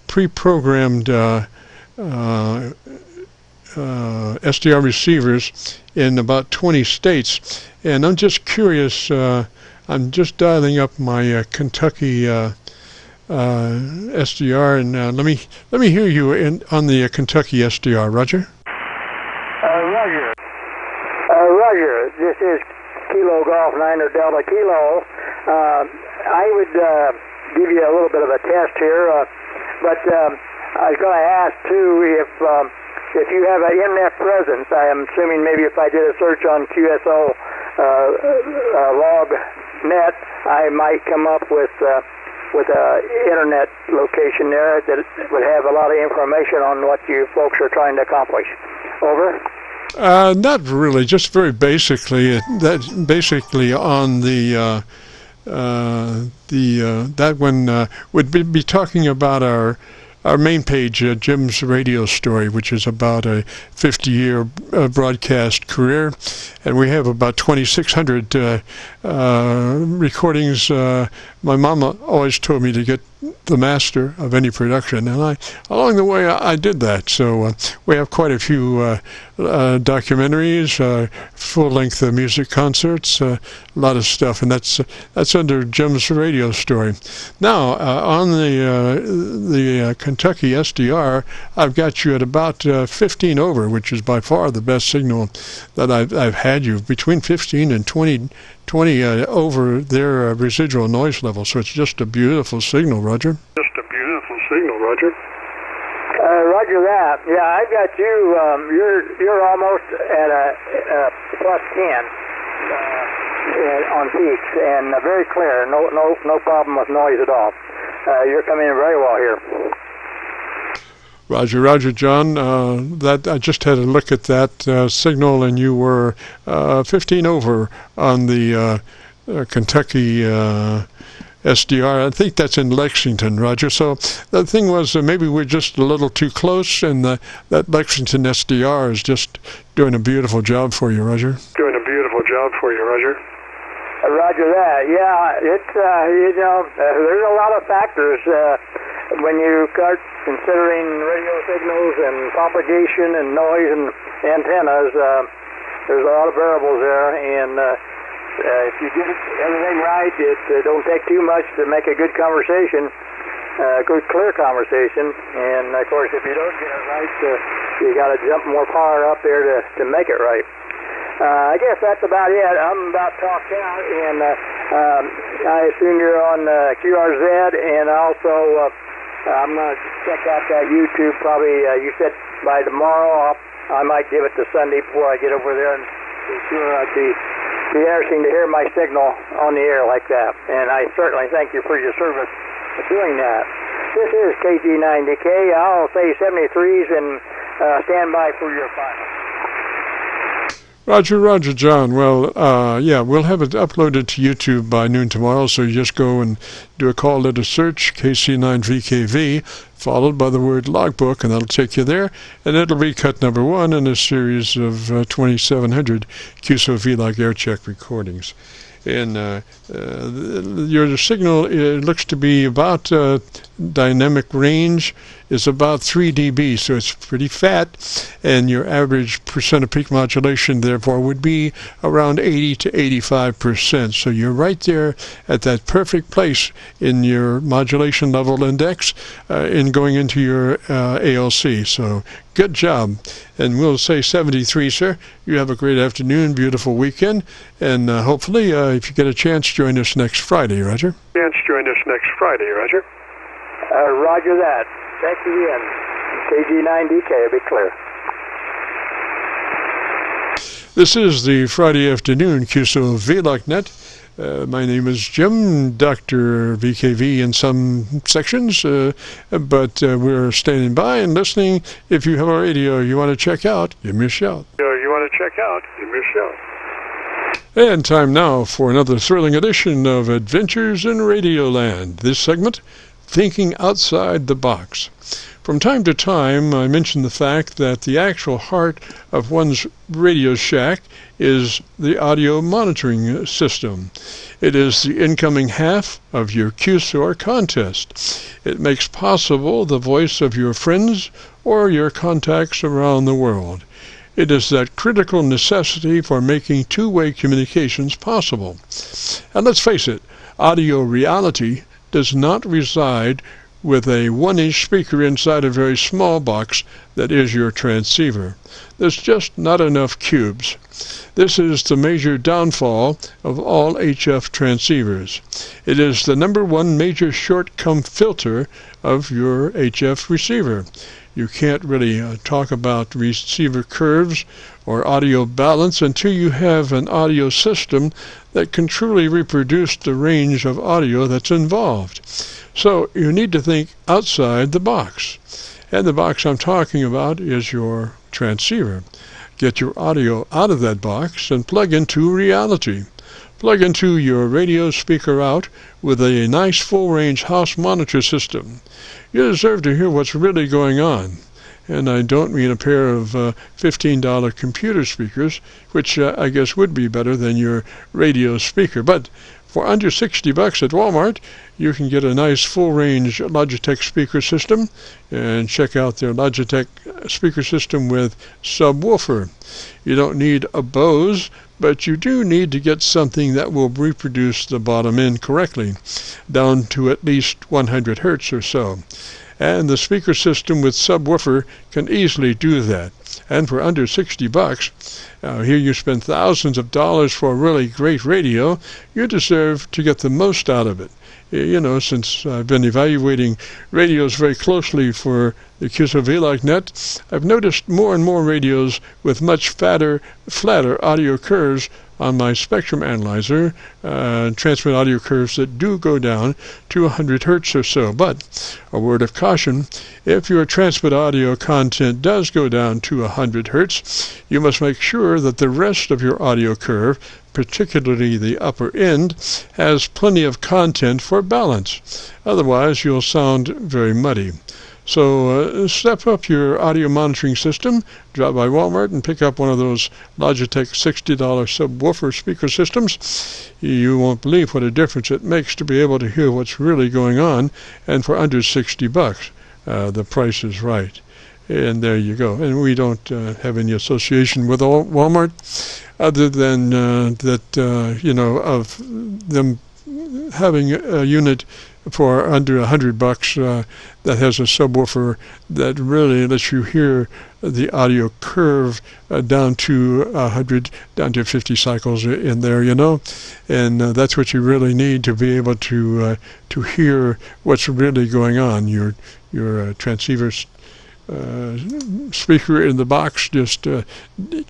pre-programmed SDR receivers in about 20 states, and I'm just curious. I'm just dialing up my Kentucky SDR, and let me hear you on the Kentucky SDR. Roger. Roger. This is Kilo Golf 9 Delta Kilo. I would give you a little bit of a test here, but I was going to ask, too, if you have an in-net presence. I am assuming maybe if I did a search on Qso-Vlog net, I might come up with an internet location there that would have a lot of information on what you folks are trying to accomplish. Over? Not really, just very basically. That's basically on the that one would be talking about our main page, Jim's radio story, which is about a 50-year broadcast career, and we have about 2,600 recordings. My mama always told me to get the master of any production, and along the way I did that. So we have quite a few documentaries, full-length music concerts, a lot of stuff, and that's under Jim's radio story. Now on the Kentucky SDR, I've got you at about 15 over, which is by far the best signal that I've had you, between 15 and 20 over their residual noise level. So it's just a beautiful signal, Roger. Roger that. Yeah, I got you. You're almost at a plus 10 on peaks, and very clear. No problem with noise at all. You're coming in very well here. Roger, John. That I just had a look at that signal, and you were 15 over on the Kentucky SDR. I think that's in Lexington, Roger. So the thing was maybe we're just a little too close, and that Lexington SDR is just doing a beautiful job for you, Roger. Doing a beautiful job for you, Roger. Roger that. Yeah, it's, there's a lot of factors when you start considering radio signals and propagation and noise and antennas. There's a lot of variables there, and if you get everything right, it don't take too much to make a good conversation, good, clear conversation. And, of course, if you don't get it right, you got to jump more power up there to make it right. I guess that's about it. I'm about talked out, and I assume you're on QRZ, and also I'm going to check out that YouTube probably, you said by tomorrow. I might give it to Sunday before I get over there and be sure I'd be interesting to hear my signal on the air like that. And I certainly thank you for your service for doing that. This is KC9VK. I'll say 73s and stand by for your final. Roger, John. Well, yeah, we'll have it uploaded to YouTube by noon tomorrow, so you just go and do a call letter search, KC9VKV, followed by the word logbook, and that'll take you there, and it'll be cut number 1 in a series of 2,700 Qso-Vlog Aircheck recordings. And your signal, it looks to be about dynamic range is about 3 dB, so it's pretty fat, and your average percent of peak modulation therefore would be around 80 to 85%. So you're right there at that perfect place in your modulation level index in going into your ALC. So good job. And we'll say 73, sir. You have a great afternoon, beautiful weekend, and hopefully if you get a chance, join us next Friday, Roger. Roger. Roger that. Thank you again. KG9DK, be clear. This is the Friday afternoon Qso-Vlog net. My name is Jim, Dr. VKV in some sections, but we're standing by and listening. If you have a radio you want to check out, give me a shout. And time now for another thrilling edition of Adventures in Radioland. This segment, Thinking Outside the Box. From time to time, I mention the fact that the actual heart of one's Radio Shack is the audio monitoring system. It is the incoming half of your QSOR contest. It makes possible the voice of your friends or your contacts around the world. It is that critical necessity for making two-way communications possible. And let's face it, audio reality does not reside with a 1-inch speaker inside a very small box that is your transceiver. There's just not enough cubes. This is the major downfall of all HF transceivers. It is the #1 major shortcoming filter of your HF receiver. You can't really talk about receiver curves or audio balance until you have an audio system that can truly reproduce the range of audio that's involved. So you need to think outside the box. And the box I'm talking about is your transceiver. Get your audio out of that box and plug into reality. Plug into your radio speaker out with a nice full-range house monitor system. You deserve to hear what's really going on. And I don't mean a pair of $15 computer speakers, which I guess would be better than your radio speaker. But for under $60 at Walmart, you can get a nice full-range Logitech speaker system, and check out their Logitech speaker system with subwoofer. You don't need a Bose, but you do need to get something that will reproduce the bottom end correctly, down to at least 100 hertz or so. And the speaker system with subwoofer can easily do that. And for under $60, here you spend thousands of dollars for a really great radio, you deserve to get the most out of it. You know, since I've been evaluating radios very closely for the Qso-Vlog net, I've noticed more and more radios with much flatter audio curves on my spectrum analyzer, transmit audio curves that do go down to 100 hertz or so. But a word of caution, if your transmit audio content does go down to 100 hertz, you must make sure that the rest of your audio curve, particularly the upper end, has plenty of content for balance. Otherwise, you'll sound very muddy. So step up your audio monitoring system, drop by Walmart and pick up one of those Logitech $60 subwoofer speaker systems. You won't believe what a difference it makes to be able to hear what's really going on, and for under $60, the price is right. And there you go. And we don't have any association with Walmart other than that, you know, of them having a unit for under $100 that has a subwoofer that really lets you hear the audio curve down to 100, down to 50 cycles in there, you know, and that's what you really need to be able to hear what's really going on. Your transceivers speaker in the box just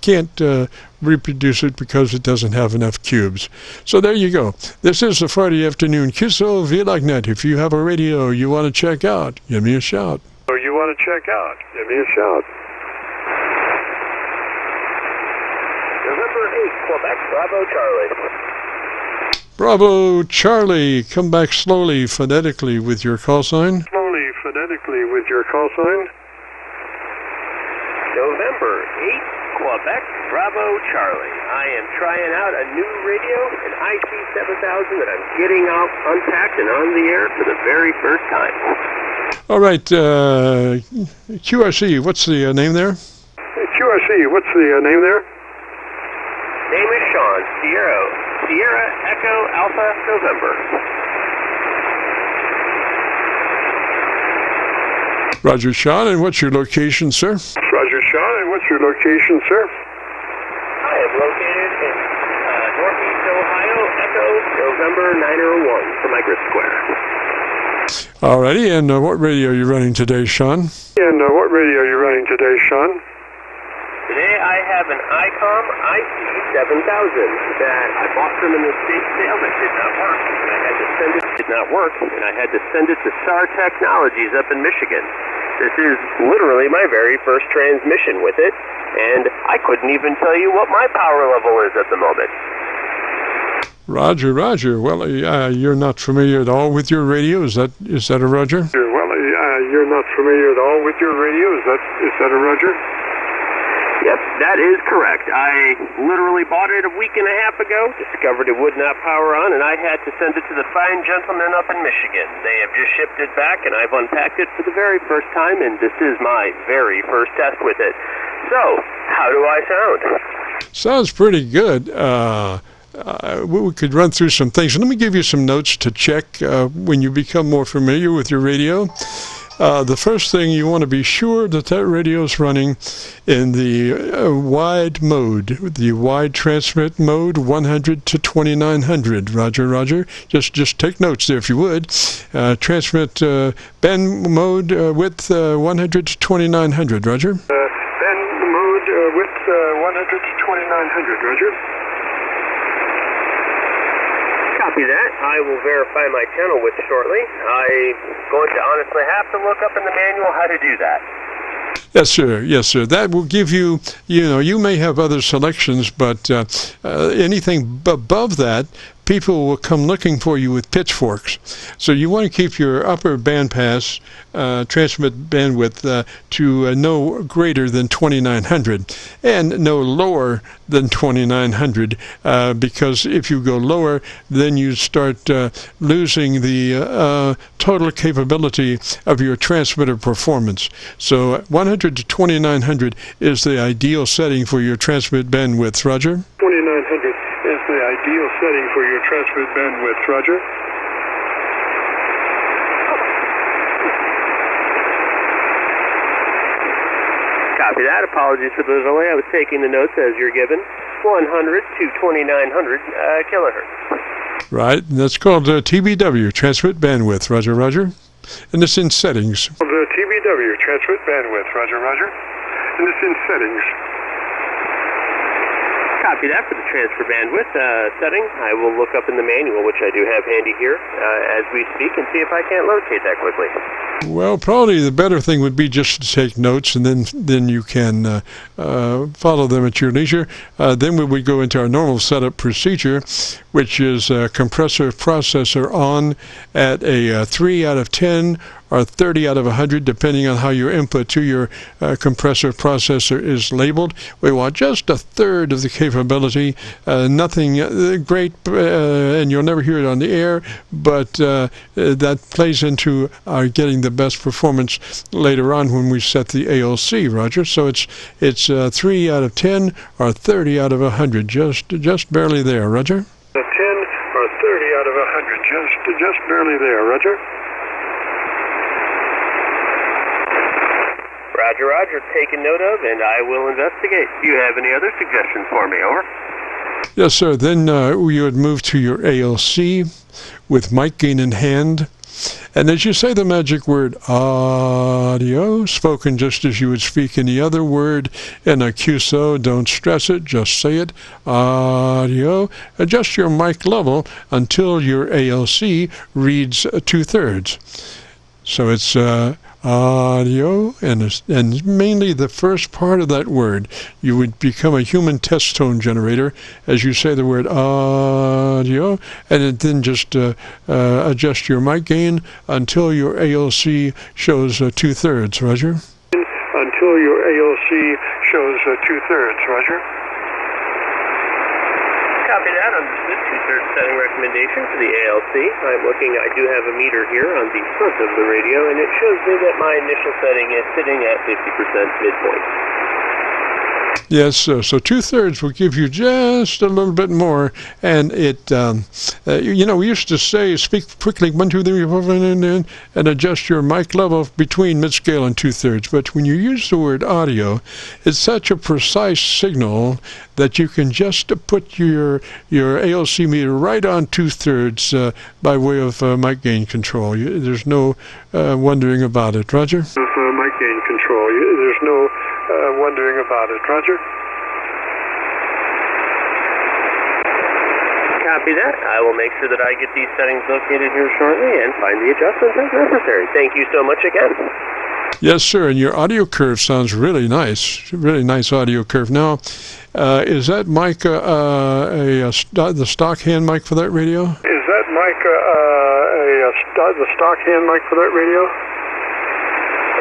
can't reproduce it because it doesn't have enough cubes. So there you go. This is the Friday afternoon Qso-Vlog net. If you have a radio you want to check out, give me a shout. Or you want to check out, give me a shout. November 8, Quebec, Bravo Charlie. Bravo Charlie, come back slowly phonetically with your call sign. Slowly, phonetically with your call sign. November 8, Quebec, Bravo Charlie. I am trying out a new radio, an IC7000 that I'm getting out unpacked and on the air for the very first time. All right, QRC, what's the name there? QRC, what's the name there? Name is Sean, Sierra Echo Alpha November. Roger, Sean, and what's your location, sir? Roger, Sean, and what's your location, sir? I am located in Northeast Ohio, Echo November 901 for my grid square. Alrighty, and what radio are you running today, Sean? And what radio are you running today, Sean? Today I have an ICOM IC7000 that I bought from an estate sale that did not work, and I had to send it. Did not work, and I had to send it to SAR Technologies up in Michigan. This is literally my very first transmission with it, and I couldn't even tell you what my power level is at the moment. Roger, Roger. Well, you're not familiar at all with your radio. Is that a Roger? Well, you're not familiar at all with your radio. Is that a Roger? Yep, that is correct. I literally bought it a week and a half ago, discovered it would not power on, and I had to send it to the fine gentlemen up in Michigan. They have just shipped it back, and I've unpacked it for the very first time, and this is my very first test with it. So, how do I sound? Sounds pretty good. We could run through some things. Let me give you some notes to check when you become more familiar with your radio. The first thing, you want to be sure that radio is running in the wide mode, the wide transmit mode, 100 to 2900. Roger, Roger. Just take notes there if you would. Transmit band mode width 100 to 2900. Roger. Band mode width 100 to 2900. Roger. Copy that. I will verify my channel width shortly. I'm going to honestly have to look up in the manual how to do that. Yes, sir. Yes, sir. That will give you, you may have other selections, but anything above that, people will come looking for you with pitchforks. So you want to keep your upper bandpass transmit bandwidth to no greater than 2900 and no lower than 2900 because if you go lower, then you start losing the total capability of your transmitter performance. So 100 to 2900 is the ideal setting for your transmit bandwidth. Roger? 2900 is the ideal setting for your transmit bandwidth. Roger. Copy that. Apologies for the delay. I was taking the notes as you're given. 100 to 2900 kilohertz. Right. That's called TBW, transmit bandwidth. Roger, Roger. And it's in settings. The TBW, transmit bandwidth, roger, roger. And it's in settings. Copy that for the transfer bandwidth setting. I will look up in the manual, which I do have handy here, as we speak, and see if I can't locate that quickly. Well, probably the better thing would be just to take notes, and then you can follow them at your leisure. Then we would go into our normal setup procedure, which is compressor processor on at a 3 out of 10 or 30 out of 100, depending on how your input to your compressor processor is labeled. We want just a third of the capability, nothing great, and you'll never hear it on the air, but that plays into our getting the best performance later on when we set the ALC, Roger. So it's 3 out of 10 or 30 out of 100, just barely there, Roger. 10 or 30 out of 100, just barely there, Roger. Roger, roger. Taken note of, and I will investigate. Do you have any other suggestions for me? Over. Yes, sir. Then we would move to your ALC with mic gain in hand. And as you say the magic word audio, spoken just as you would speak any other word in a QSO, don't stress it, just say it, audio. Adjust your mic level until your ALC reads 2/3. So it's audio, and mainly the first part of that word. You would become a human test tone generator as you say the word audio, and then just adjust your mic gain until your ALC shows 2/3, Roger. Until your ALC shows 2/3, Roger. Copy that. Understood. 2/3 setting recommendation for the ALC. I'm looking, I do have a meter here on the front of the radio, and it shows me that my initial setting is sitting at 50% midpoint. Yes, so 2/3 will give you just a little bit more, and it, we used to say, speak quickly, 1, 2, 3, 4, 5, and adjust your mic level between mid-scale and 2/3. But when you use the word audio, it's such a precise signal that you can just put your ALC meter right on 2/3 by way of mic gain control. There's no wondering about it, Roger. Mic gain control. There's no wondering about it, Roger. Copy that. I will make sure that I get these settings located here shortly and find the adjustments as necessary. Thank you so much again. Yes, sir, and your audio curve sounds really nice audio curve. Now, is that mic the stock hand mic for that radio? Is that mic the stock hand mic for that radio?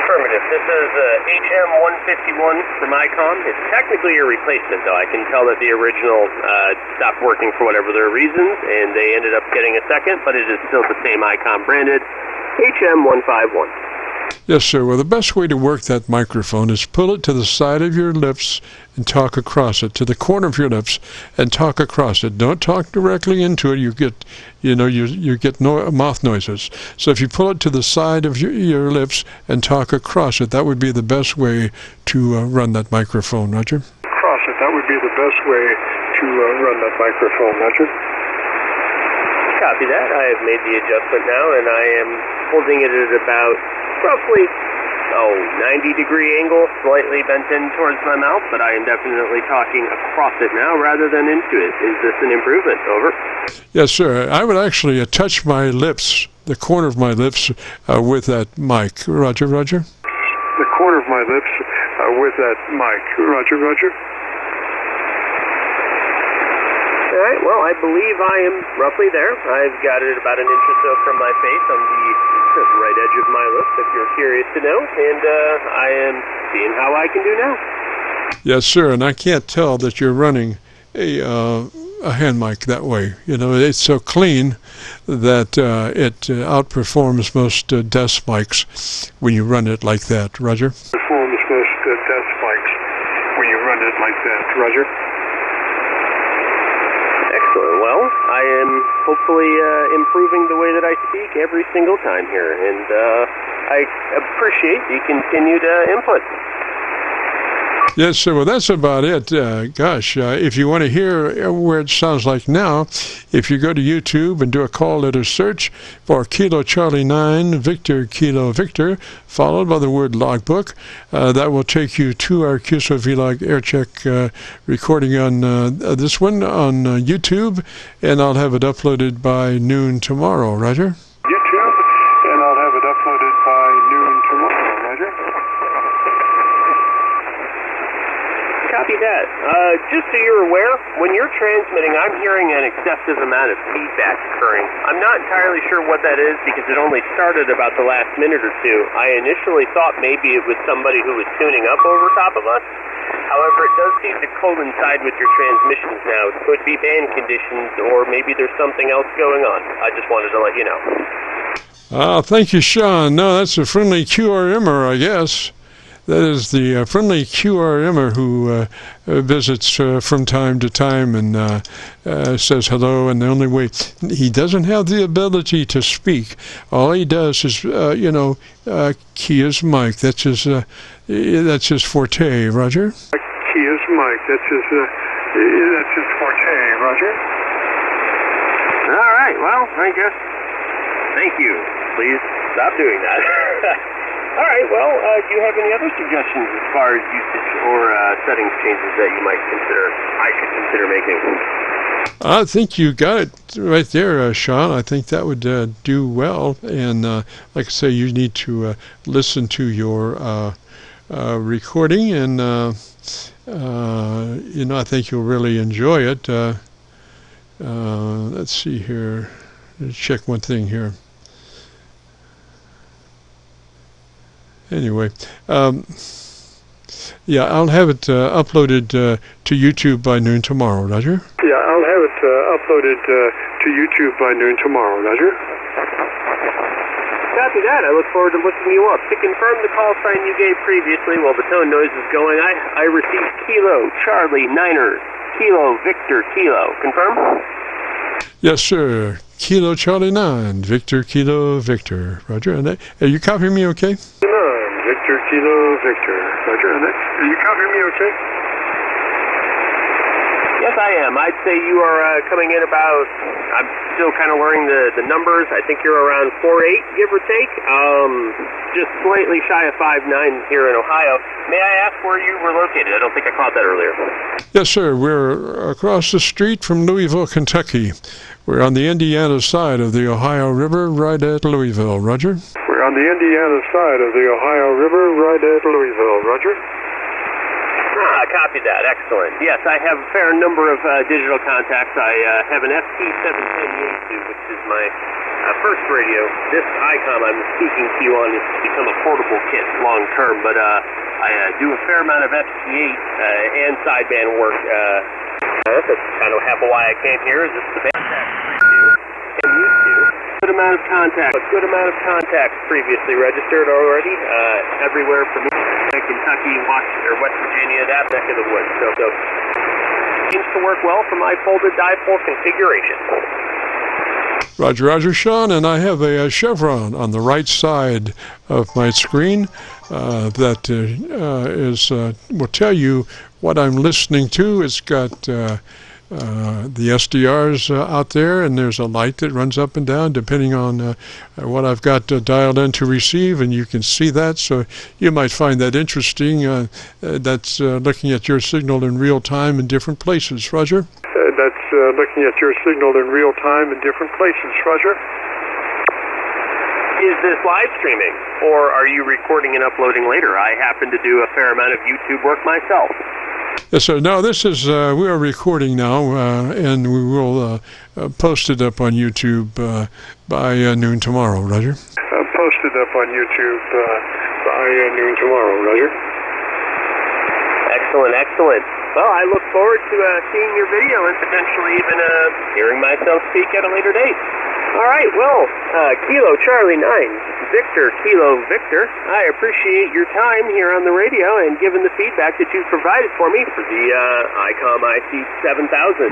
Affirmative. This is HM151 from ICOM. It's technically a replacement, though. I can tell that the original stopped working for whatever their reasons, and they ended up getting a second, but it is still the same ICOM branded HM151. Yes, sir. Well, the best way to work that microphone is pull it to the side of your lips and talk across it, to the corner of your lips and talk across it. Don't talk directly into it. You get mouth noises. So if you pull it to the side of your lips and talk across it, that would be the best way to run that microphone, Roger. Across it, that would be the best way to run that microphone, Roger. Copy that. I have made the adjustment now, and I am holding it at about roughly 90-degree angle, slightly bent in towards my mouth, but I am definitely talking across it now rather than into it. Is this an improvement? Over. Yes, sir. I would actually touch my lips, the corner of my lips, with that mic. Roger, Roger. The corner of my lips with that mic. Roger, Roger. All right, well, I believe I am roughly there. I've got it about an inch or so from my face on the right edge of my lips, if you're curious to know, and I am seeing how I can do now. Yes, sir, and I can't tell that you're running a hand mic that way. You know, it's so clean that it outperforms most desk mics when you run it like that, Roger. Performs most desk mics when you run it like that, Roger. Excellent. Well, I am hopefully improving the way that I speak every single time here, and I appreciate the continued input. Yes, sir. Well, that's about it. If you want to hear where it sounds like now, if you go to YouTube and do a call letter search for Kilo Charlie 9, Victor Kilo Victor, followed by the word logbook, that will take you to our Qso-Vlog Aircheck recording on this one on YouTube, and I'll have it uploaded by noon tomorrow. Roger? YouTube, and I'll have it uploaded by noon tomorrow. Roger? Copy that. Just so you're aware, when you're transmitting, I'm hearing an excessive amount of feedback occurring. I'm not entirely sure what that is because it only started about the last minute or two. I initially thought maybe it was somebody who was tuning up over top of us. However, it does seem to coincide with your transmissions now. It could be band conditions, or maybe there's something else going on. I just wanted to let you know. Thank you, Sean. No, that's a friendly QRMer, I guess. That is the friendly QRMer who visits from time to time and says hello. And the only way he doesn't have the ability to speak, all he does is, key his mic. That's his forte. Roger. Key his mic. That's his forte. Roger. All right. Well, I guess. Thank you. Please stop doing that. All right, well, do you have any other suggestions as far as usage or settings changes that you I should consider making? I think you got it right there, Sean. I think that would do well. And like I say, you need to listen to your recording, and I think you'll really enjoy it. Let's see here. Let's check one thing here. Anyway, I'll have it uploaded to YouTube by noon tomorrow, Roger? Yeah, I'll have it uploaded to YouTube by noon tomorrow, Roger? Copy that. I look forward to looking you up. To confirm the call sign you gave previously while the tone noise is going, I received Kilo Charlie Niner Kilo Victor Kilo. Confirm? Yes, sir. Kilo Charlie 9, Victor Kilo Victor. Roger. And are you copying me okay? Victor Kilo Victor. Roger. Are you copying me okay? Yes, I am. I'd say you are coming in about, I'm still kind of learning the numbers. I think you're around 4.8, give or take. Just slightly shy of 5.9 here in Ohio. May I ask where you were located? I don't think I caught that earlier. Yes, sir. We're across the street from Louisville, Kentucky. We're on the Indiana side of the Ohio River, right at Louisville. Roger? We're on the Indiana side of the Ohio River, right at Louisville. Roger? Copy that. Excellent. Yes, I have a fair number of digital contacts. I have an FT710 which is my first radio. This ICOM I'm speaking to you on has become a portable kit long term, but I do a fair amount of FT8 and sideband work. That's kind of half of why I came here. Is this the band and used to. Good amount of contacts previously registered already, everywhere from Kentucky, West Virginia, that neck of the woods. So seems to work well for my folded dipole configuration. Roger, Sean, and I have a chevron on the right side of my screen that will tell you what I'm listening to. It's got the SDRs out there, and there's a light that runs up and down depending on what I've got dialed in to receive, and you can see that, so you might find that interesting. That's looking at your signal in real time in different places. Roger? That's looking at your signal in real time in different places. Roger? Is this live streaming, or are you recording and uploading later? I happen to do a fair amount of YouTube work myself. Yes, sir. No, this is, we are recording now, and we will post it up on YouTube by noon tomorrow, Roger. Post it up on YouTube by noon tomorrow, Roger. Excellent. Well, I look forward to seeing your video and potentially even hearing myself speak at a later date. All right, well, Kilo Charlie 9, Victor Kilo Victor, I appreciate your time here on the radio and given the feedback that you've provided for me for the ICOM IC 7000.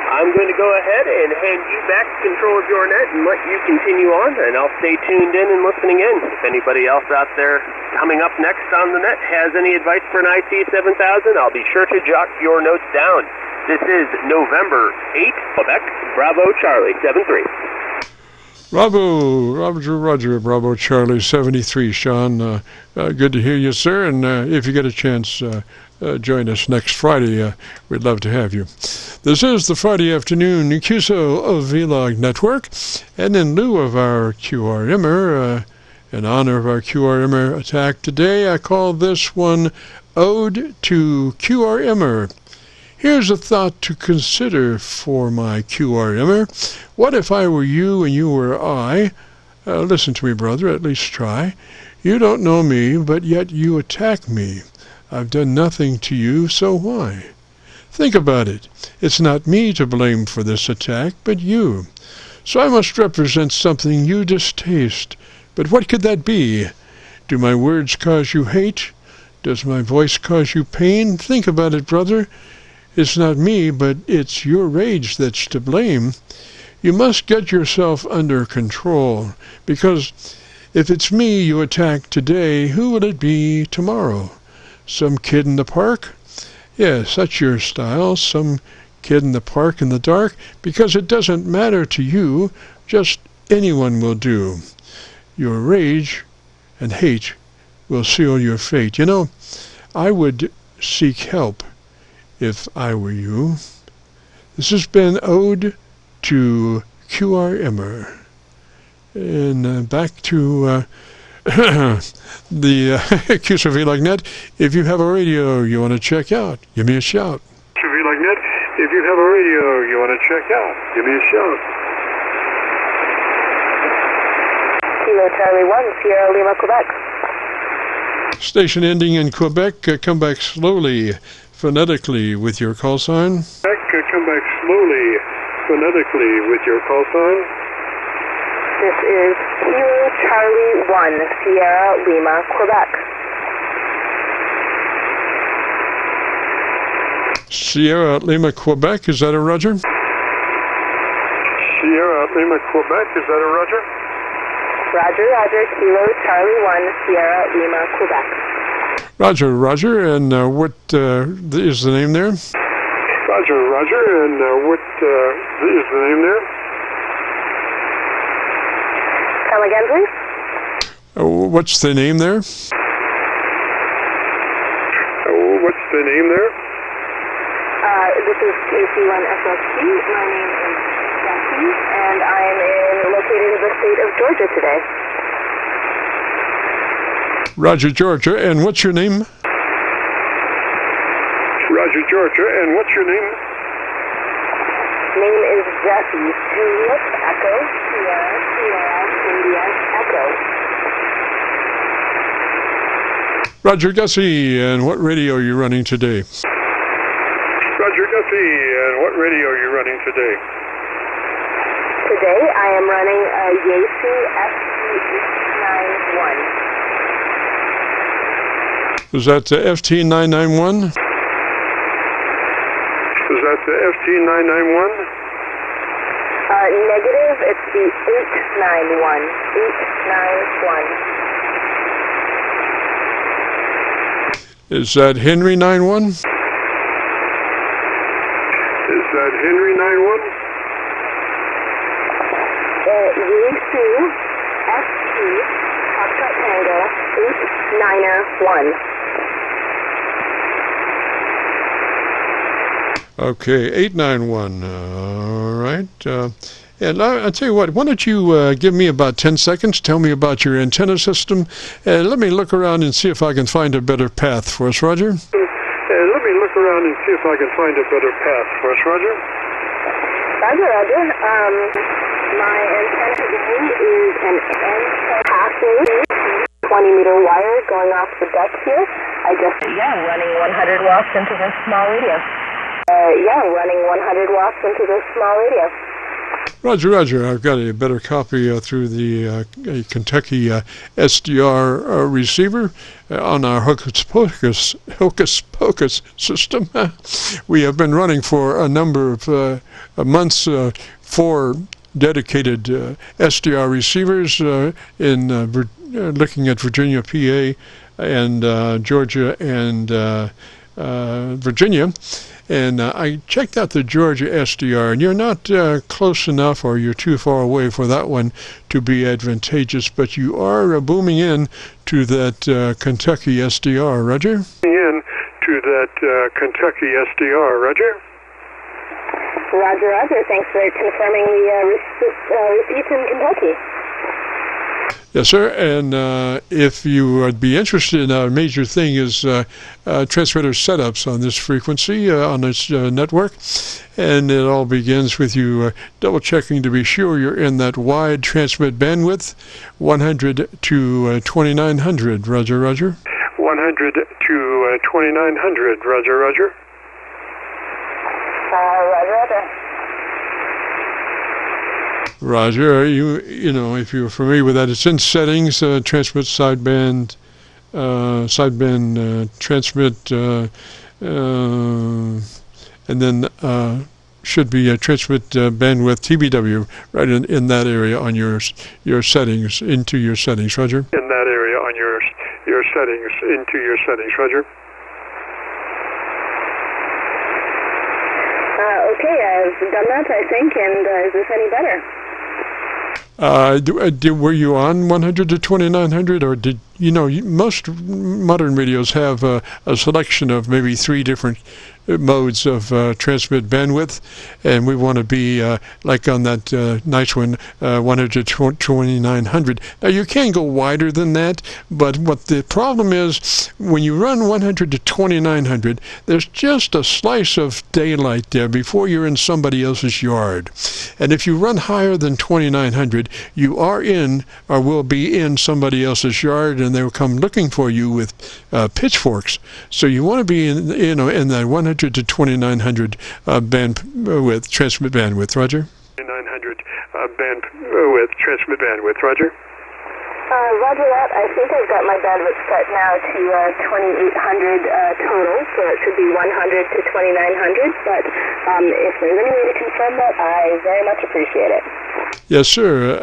I'm going to go ahead and hand you back control of your net and let you continue on, and I'll stay tuned in and listening in. If anybody else out there coming up next on the net has any advice for an IC7000, I'll be sure to jot your notes down. This is November 8th, Quebec, Bravo Charlie 73. Bravo, Roger, Bravo Charlie 73. Sean, good to hear you, sir, and if you get a chance, join us next Friday. We'd love to have you. This is the Friday afternoon Qso-Vlog network, and in lieu of our QRMer, in honor of our QRMer attack today, I call this one Ode to QRMer. Here's a thought to consider for my QRMer. What if I were you and you were I? Listen to me, brother, at least try. You don't know me, but yet you attack me. I've done nothing to you, so why? Think about it. It's not me to blame for this attack, but you. So I must represent something you distaste. But what could that be? Do my words cause you hate? Does my voice cause you pain? Think about it, brother. It's not me, but it's your rage that's to blame. You must get yourself under control, because if it's me you attack today, who will it be tomorrow? Some kid in the park? Yes, that's your style, some kid in the park in the dark, because it doesn't matter to you, just anyone will do. Your rage and hate will seal your fate. You know, I would seek help if I were you. This has been Ode to QRMer. And back to the Qso-Vlog net. If you have a radio you want to check out, give me a shout. Qso-Vlog net. If you have a radio you want to check out, give me a shout. Kilo Charlie 1, Sierra Lima, Quebec. Station ending in Quebec. Come back slowly, phonetically with your call sign. Come back slowly, phonetically with your call sign. This is Kilo Charlie 1, Sierra Lima, Quebec. Sierra Lima, Quebec. Is that a Roger? Sierra Lima, Quebec. Is that a Roger? Roger, Kilo Charlie 1, Sierra Lima, Quebec. Roger, and what is the name there? Roger, and what is the name there? Come again, please? What's the name there? What's the name there? This is KC9VKV. My name is Jackie, and I am located in the state of Georgia today. Roger, Georgia, and what's your name? Roger, Georgia, and what's your name? Name is Jesse. Juliet Echo, Sierra, India, Echo. Roger, Gussie, and what radio are you running today? Roger, Gussie, and what radio are you running today? Today I am running a Yaesu FT991. Was that the FT991? Is that the FT991? Negative, it's the 891. 891. Is that Henry 91? Is that Henry 91? Yaesu FT Foxtrot Tango 891. Okay, 891. All right. And I'll tell you what, why don't you give me about 10 seconds, tell me about your antenna system, and let me look around and see if I can find a better path for us, Roger. Let me look around and see if I can find a better path for us, Roger. Roger. My antenna today is an passing 20-meter wire going off the deck here. Running 100 watts into this small radio. Running 100 watts into this small radio. Roger, Roger. I've got a better copy through the Kentucky SDR receiver on our Hocus Pocus system. We have been running for a number of months for dedicated SDR receivers in looking at Virginia, PA, and Georgia and Virginia. And I checked out the Georgia SDR, and you're not close enough or you're too far away for that one to be advantageous, but you are booming in to that Kentucky SDR, Roger? In to that Kentucky SDR, Roger? Roger, Roger. Thanks for confirming the receipt in Kentucky. Yes, sir. And if you would be interested, a major thing is transmitter setups on this frequency, on this network. And it all begins with you double checking to be sure you're in that wide transmit bandwidth, 100 to 2900. Roger, Roger. 100 to 2900. Roger, Roger. Roger, Roger. Roger, you know, if you're familiar with that, it's in settings, transmit sideband, transmit, and then should be a transmit bandwidth TBW right in that area on your settings, into your settings, Roger. In that area on your settings, into your settings, Roger. Okay, I've done that, I think, and is this any better? Were you on 100 to 2900, or did you know? Most modern radios have a selection of maybe 3 different modes of transmit bandwidth, and we want to be like on that nice one, 100 to 2900. Now you can go wider than that, but what the problem is, when you run 100 to 2900, there's just a slice of daylight there before you're in somebody else's yard. And if you run higher than 2900, you are in or will be in somebody else's yard, and they will come looking for you with pitchforks. So you want to be in that 100 to 2900 bandwidth, transmit bandwidth, Roger? 900 bandwidth, transmit bandwidth, Roger? Roger that. I think I've got my bandwidth set now to 2800 total, so it should be 100 to 2900, but if there's any way to confirm that, I very much appreciate it. Yes, sir.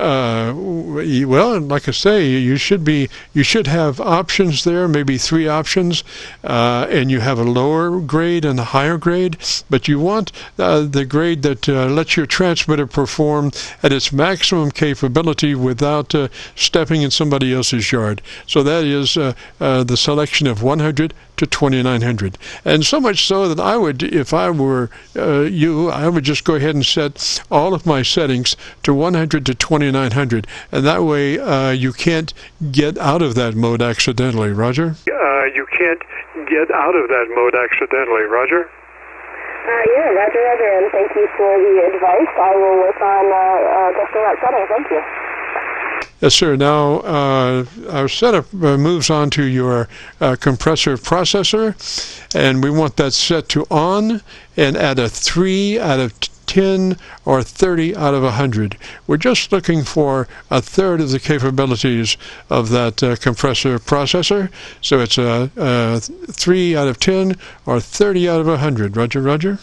Well, like I say, you should have options there, maybe 3 options, and you have a lower grade and a higher grade, but you want the grade that lets your transmitter perform at its maximum capability without stepping in somebody else's yard. So that is the selection of 100 to 2900. And so much so that I would, if I were you, I would just go ahead and set all of my settings to 100 to 2900, and that way you can't get out of that mode accidentally, Roger? You can't get out of that mode accidentally, Roger? Yeah, Roger, Roger, and thank you for the advice. I will work on testing that setting. Thank you. Yes, sir. Now, our setup moves on to your compressor processor, and we want that set to on and at a 3 out of 10 or 30 out of 100. We're just looking for a third of the capabilities of that compressor processor, so it's a 3 out of 10 or 30 out of 100. Roger, Roger?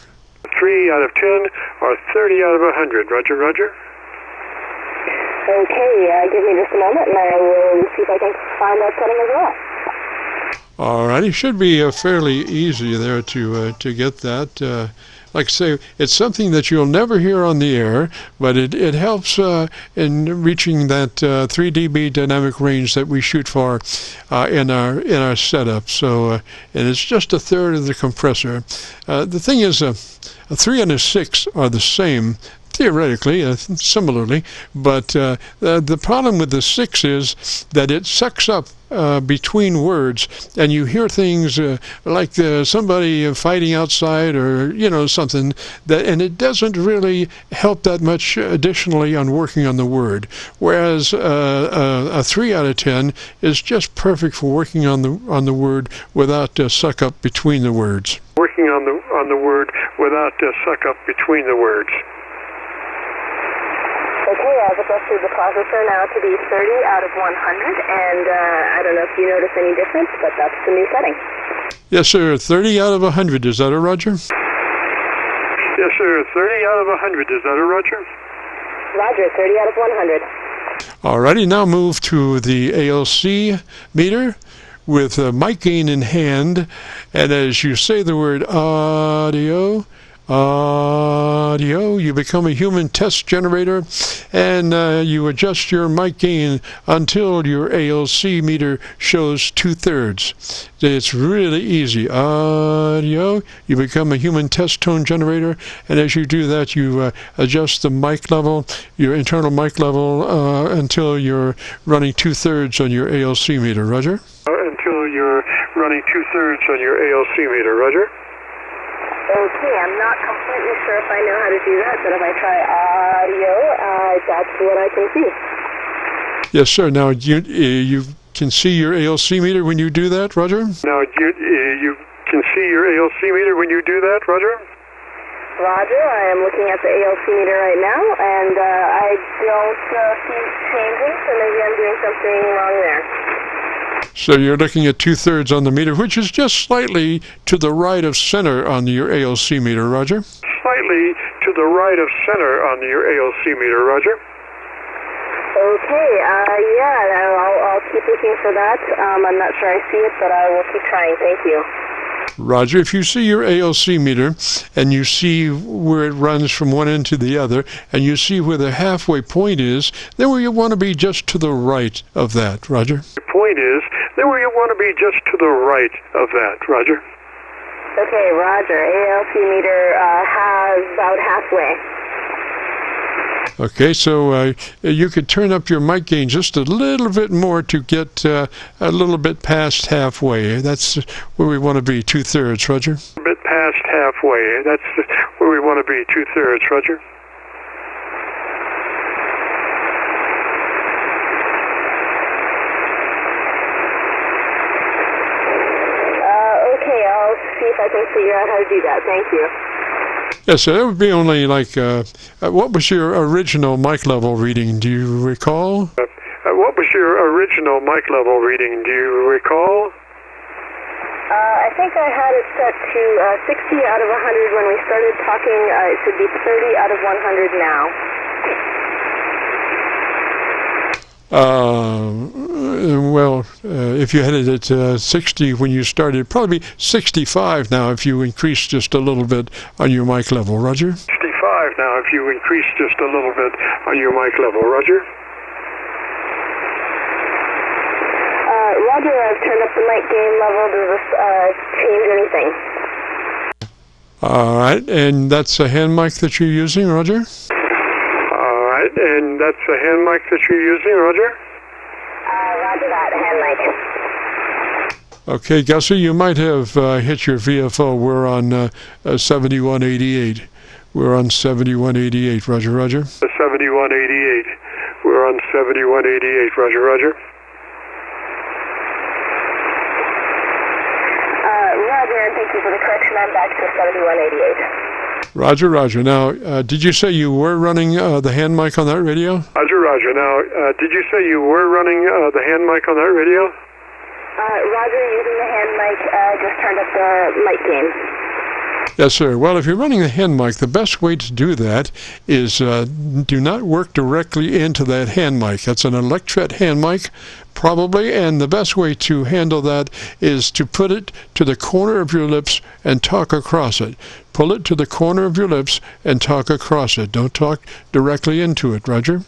3 out of 10 or 30 out of 100. Roger, Roger? Okay, give me just a moment, and I will see if I can find that setting as well. All right, it should be fairly easy there to get that. Like I say, it's something that you'll never hear on the air, but it helps in reaching that 3 dB dynamic range that we shoot for in our setup. So, and it's just a third of the compressor. The thing is, a 3 and a 6 are the same. Theoretically, similarly, but the problem with the 6 is that it sucks up between words, and you hear things like somebody fighting outside, or something that, and it doesn't really help that much additionally on working on the word. Whereas a 3 out of 10 is just perfect for working on the word without suck up between the words. Working on the word without suck up between the words. Okay, I've adjusted the processor now to be 30 out of 100, and I don't know if you notice any difference, but that's the new setting. Yes, sir. 30 out of 100. Is that a Roger? Yes, sir. 30 out of 100. Is that a Roger? Roger, 30 out of 100. Alrighty, now move to the ALC meter with mic gain in hand, and as you say the word audio, you become a human test generator, and you adjust your mic gain until your ALC meter shows 2/3. It's really easy. Audio, you become a human test tone generator, and as you do that, you adjust the mic level, your internal mic level, until you're running 2/3 on your ALC meter. Roger? Until you're running 2/3 on your ALC meter. Roger? Okay, I'm not completely sure if I know how to do that, but if I try audio, that's what I can see. Yes, sir. Now, you can see your ALC meter when you do that, Roger? Now, you can see your ALC meter when you do that, Roger? Roger, I am looking at the ALC meter right now, and I don't see it changing, so maybe I'm doing something wrong there. So you're looking at 2/3 on the meter, which is just slightly to the right of center on your ALC meter, Roger? Slightly to the right of center on your ALC meter, Roger? Okay, I'll keep looking for that. I'm not sure I see it, but I will keep trying. Thank you. Roger, if you see your ALC meter and you see where it runs from one end to the other, and you see where the halfway point is, then where you want to be just to the right of that, Roger? The point is, then where you want to be just to the right of that, Roger? Okay, Roger. ALC meter has about halfway. Okay, so you could turn up your mic gain just a little bit more to get a little bit past halfway. That's where we want to be, 2/3, Roger? A bit past halfway. That's where we want to be, 2/3, Roger? Okay, I'll see if I can figure out how to do that. Thank you. Yes, so that would be only like, what was your original mic level reading? Do you recall? What was your original mic level reading? Do you recall? I think I had it set to 60 out of 100 when we started talking. It should be 30 out of 100 now. Well, if you had it at 60 when you started, it'd probably be 65 now if you increase just a little bit on your mic level, Roger? 65 now if you increase just a little bit on your mic level, Roger? Roger, I've turned up the mic gain level. Does this change anything? All right, and that's a hand mic that you're using, Roger? And that's a hand mic that you're using, Roger? Roger that, hand mic. Okay, Gussie, you might have hit your VFO. We're on 7188. We're on 7188, Roger, Roger. 7188. We're on 7188, Roger, Roger. Roger, and thank you for the correction. I'm back to 7188. Roger, Roger. Now, did you say you were running the hand mic on that radio? Roger, Roger. Now, did you say you were running the hand mic on that radio? Roger, using the hand mic, just turned up the mic gain. Yes, sir. Well, if you're running the hand mic, the best way to do that is do not work directly into that hand mic. That's an electret hand mic, probably, and the best way to handle that is to put it to the corner of your lips and talk across it. Pull it to the corner of your lips and talk across it. Don't talk directly into it, Roger.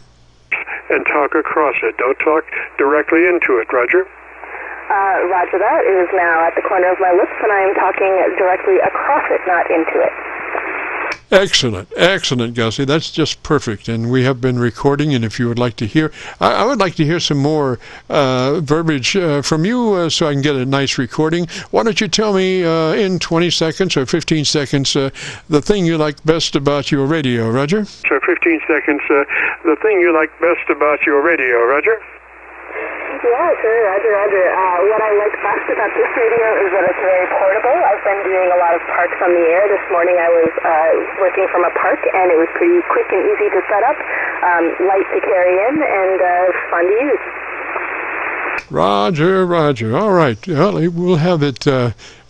And talk across it. Don't talk directly into it, Roger. Roger that. It is now at the corner of my lips, and I am talking directly across it, not into it. Excellent. Excellent, Gussie. That's just perfect. And we have been recording, and if you would like to hear, I would like to hear some more verbiage from you so I can get a nice recording. Why don't you tell me in 20 seconds or 15 seconds the thing you like best about your radio, Roger? So 15 seconds, the thing you like best about your radio, Roger? Yeah, sure, roger, roger. What I like best about this radio is that it's very portable. I've been doing a lot of parks on the air. This morning I was working from a park, and it was pretty quick and easy to set up, light to carry in, and fun to use. Roger, roger. All right. Well, we'll have it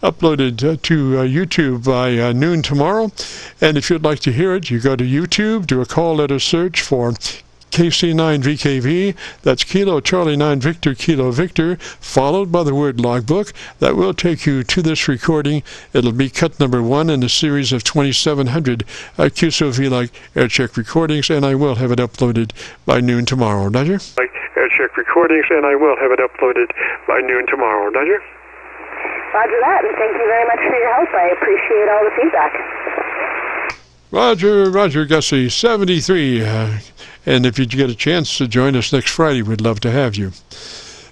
uploaded to YouTube by noon tomorrow. And if you'd like to hear it, you go to YouTube, do a call letter search for KC9VKV, that's Kilo Charlie 9 Victor Kilo Victor, followed by the word logbook. That will take you to this recording. It'll be cut number 1 in a series of 2,700 Qso-Vlog Aircheck recordings, and I will have it uploaded by noon tomorrow. Roger? Aircheck recordings, and I will have it uploaded by noon tomorrow. Roger? Roger that, and thank you very much for your help. I appreciate all the feedback. Roger, Roger Gussie, 73. And if you get a chance to join us next Friday, we'd love to have you.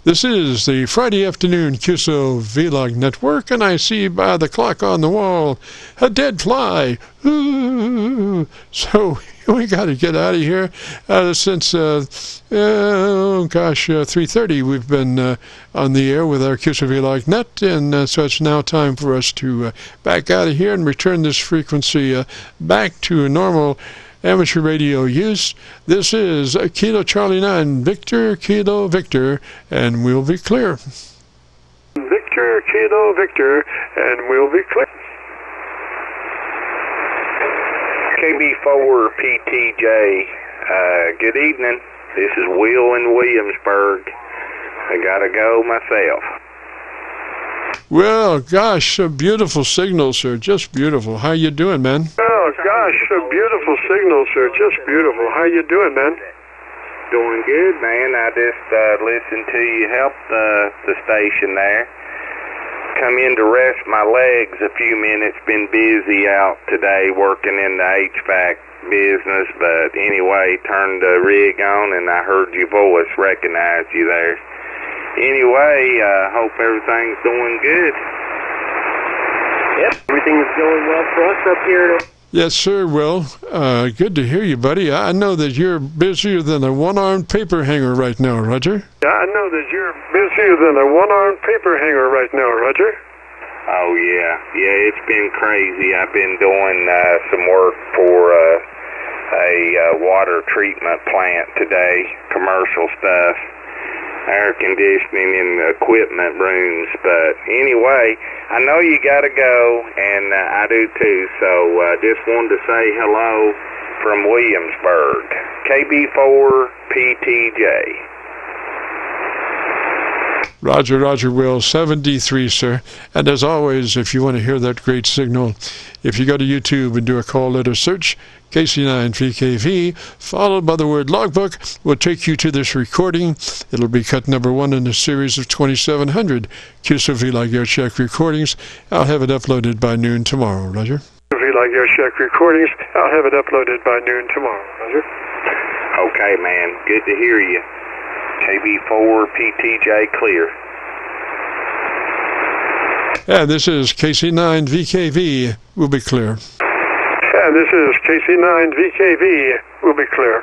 This is the Friday afternoon Qso-Vlog Network, and I see by the clock on the wall a dead fly. Ooh. So we got to get out of here. Since 3:30 we've been on the air with our Qso-Vlog net, and so it's now time for us to back out of here and return this frequency back to normal amateur radio use. This is Kilo Charlie 9 Victor Kilo Victor, and we'll be clear. Victor Kilo Victor, and we'll be clear. KB4PTJ, good evening. This is Will in Williamsburg. I gotta go myself. Well, gosh, a beautiful signal, sir. Just beautiful. How you doing, man? Oh, gosh, a beautiful signal, sir. Just beautiful. How you doing, man? Doing good, man. I just listened to you help the station there. Come in to rest my legs a few minutes. Been busy out today working in the HVAC business, but anyway, turned the rig on and I heard your voice, recognized you there. Anyway, hope everything's doing good. Yep, everything's going well for us up here. Yes, sir. Well, good to hear you, buddy. I know that you're busier than a one-armed paper hanger right now, Roger. Yeah, I know that you're busier than a one-armed paper hanger right now, Roger. Oh, yeah. Yeah, it's been crazy. I've been doing some work for a water treatment plant today, commercial stuff, air conditioning in the equipment rooms. But anyway, I know you got to go, and I do too, so just wanted to say hello from Williamsburg. KB4PTJ. Roger, Roger, Will, 73, sir. And as always, if you want to hear that great signal, if you go to YouTube and do a call letter search, KC9VKV, followed by the word logbook, will take you to this recording. It'll be cut number 1 in a series of 2,700 Qso-Vlog Aircheck recordings. I'll have it uploaded by noon tomorrow, Roger. Qso-Vlog Aircheck recordings. I'll have it uploaded by noon tomorrow, Roger. Okay, man. Good to hear you. KB4PTJ clear. And this is KC9VKV. We'll be clear. And this is KC9VKV. We'll be clear.